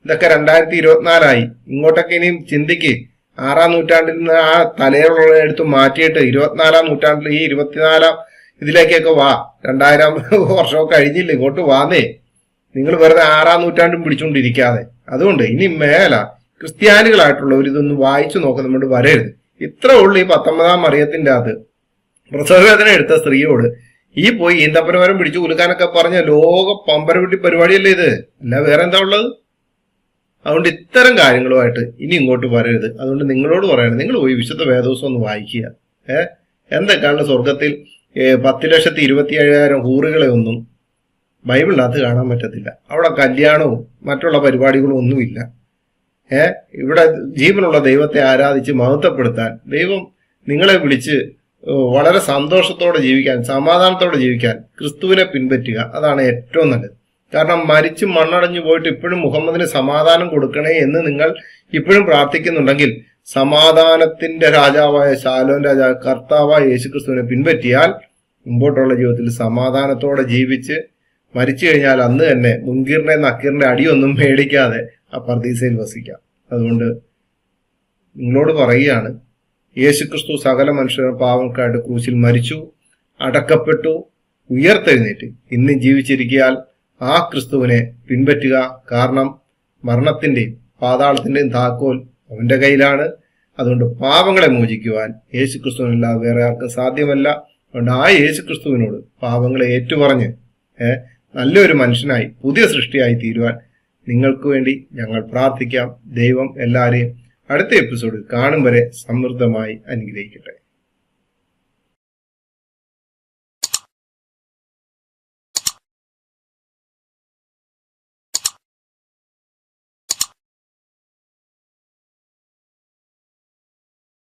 ഇതൊക്കെ 2024 ഇങ്ങോട്ടൊക്കെ ഇനിയും ചിന്തിക്ക്. 6-ാം നൂറ്റാണ്ടിൽ നിന്ന് ആ തലയിലുള്ള എടുത്ത് മാറ്റിയിട്ട് 24-ാം നൂറ്റാണ്ടിൽ ഈ 24-ാം ഇതിലേക്കൊക്കെ വാ. 2000 വർഷമൊക്കെ കഴിഞ്ഞില്ല, ഇങ്ങോട്ട് വാന്നേ. നിങ്ങൾ വെറുതെ 6-ാം നൂറ്റാണ്ടും പിടിച്ചുകൊണ്ടിരിക്കാതെ. അതുകൊണ്ട് ഇനി മേല ക്രിസ്ത്യാനികളായിട്ടുള്ളവർ ഇതൊന്ന് വായിച്ചു നോക്കുന്നുണ്ട് വരരുത്. ഇത്ര ഉള്ളു ഈ 19-ാം മറിയത്തിന്റെ അത് പ്രസവവേദന എടുത്ത സ്ത്രീയോട് ഈ പോയി ഈന്തപ്പനമരം പിടിച്ചു കുലുക്കാനൊക്കെ പറഞ്ഞ ലോക പമ്പരവിട്ടി പരിപാടിയല്ലേ ഇത്, അല്ല വേറെ എന്താ ഉള്ളത്? അതുകൊണ്ട് ഇത്തരം കാര്യങ്ങളുമായിട്ട് ഇനി ഇങ്ങോട്ട് വരരുത്. അതുകൊണ്ട് നിങ്ങളോട് പറയണം, നിങ്ങൾ പോയി വിശുദ്ധ വേദപുസ്തകം ഒന്ന് വായിക്കുക. എന്തൊക്കെയാണ് സ്വർഗത്തിൽ 10,27,000 ഹൂറുകളെ ഒന്നും ബൈബിളിനകത്ത് കാണാൻ പറ്റത്തില്ല. അവിടെ കല്യാണവും മറ്റുള്ള പരിപാടികളും ഒന്നുമില്ല. ഇവിടെ ജീവനുള്ള ദൈവത്തെ ആരാധിച്ച് മഹത്വപ്പെടുത്താൻ ദൈവം നിങ്ങളെ വിളിച്ച് വളരെ സന്തോഷത്തോടെ ജീവിക്കാൻ, സമാധാനത്തോടെ ജീവിക്കാൻ ക്രിസ്തുവിനെ പിൻപറ്റുക. അതാണ് ഏറ്റവും നല്ലത്. കാരണം മരിച്ച് മണ്ണടഞ്ഞു പോയിട്ട് ഇപ്പോഴും മുഹമ്മദിന് സമാധാനം കൊടുക്കണേ എന്ന് നിങ്ങൾ ഇപ്പോഴും പ്രാർത്ഥിക്കുന്നുണ്ടെങ്കിൽ, സമാധാനത്തിന്റെ രാജാവായ ശാലോൻ രാജാവ് കർത്താവായ യേശുക്രിസ്തുവിനെ പിൻപറ്റിയാൽ മുമ്പോട്ടുള്ള ജീവിതത്തിൽ സമാധാനത്തോടെ ജീവിച്ച് മരിച്ചു കഴിഞ്ഞാൽ അന്ന് തന്നെ മുൻകീറിന്റെ നക്കീറിന്റെ അടിയൊന്നും മേടിക്കാതെ ആ പർദീസയിൽ വസിക്കാം. അതുകൊണ്ട് നിങ്ങളോട് പറയുകയാണ്, യേശുക്രിസ്തു സകല മനുഷ്യരുടെ പാവങ്ങൾക്കായിട്ട് ക്രൂശിൽ മരിച്ചു, അടക്കപ്പെട്ടു, ഉയർത്തെഴുന്നേറ്റ് ഇന്ന് ജീവിച്ചിരിക്കാൻ ആ ക്രിസ്തുവിനെ പിൻപറ്റുക. കാരണം മരണത്തിന്റെയും പാതാളത്തിന്റെയും താക്കോൽ അവന്റെ കയ്യിലാണ്. അതുകൊണ്ട് പാപങ്ങളെ മോചിക്കുവാൻ യേശുക്രിസ്തുവിനല്ലാതെ വേറെ ആർക്കും സാധ്യമല്ല. അതുകൊണ്ട് ആ യേശുക്രിസ്തുവിനോട് പാപങ്ങളെ ഏറ്റുപറഞ്ഞ് നല്ലൊരു മനുഷ്യനായി പുതിയ സൃഷ്ടിയായി തീരുവാൻ നിങ്ങൾക്ക് വേണ്ടി ഞങ്ങൾ പ്രാർത്ഥിക്കാം. ദൈവം എല്ലാവരെയും അടുത്ത എപ്പിസോഡിൽ കാണും വരെ സമൃദ്ധമായി അനുഗ്രഹിക്കട്ടെ.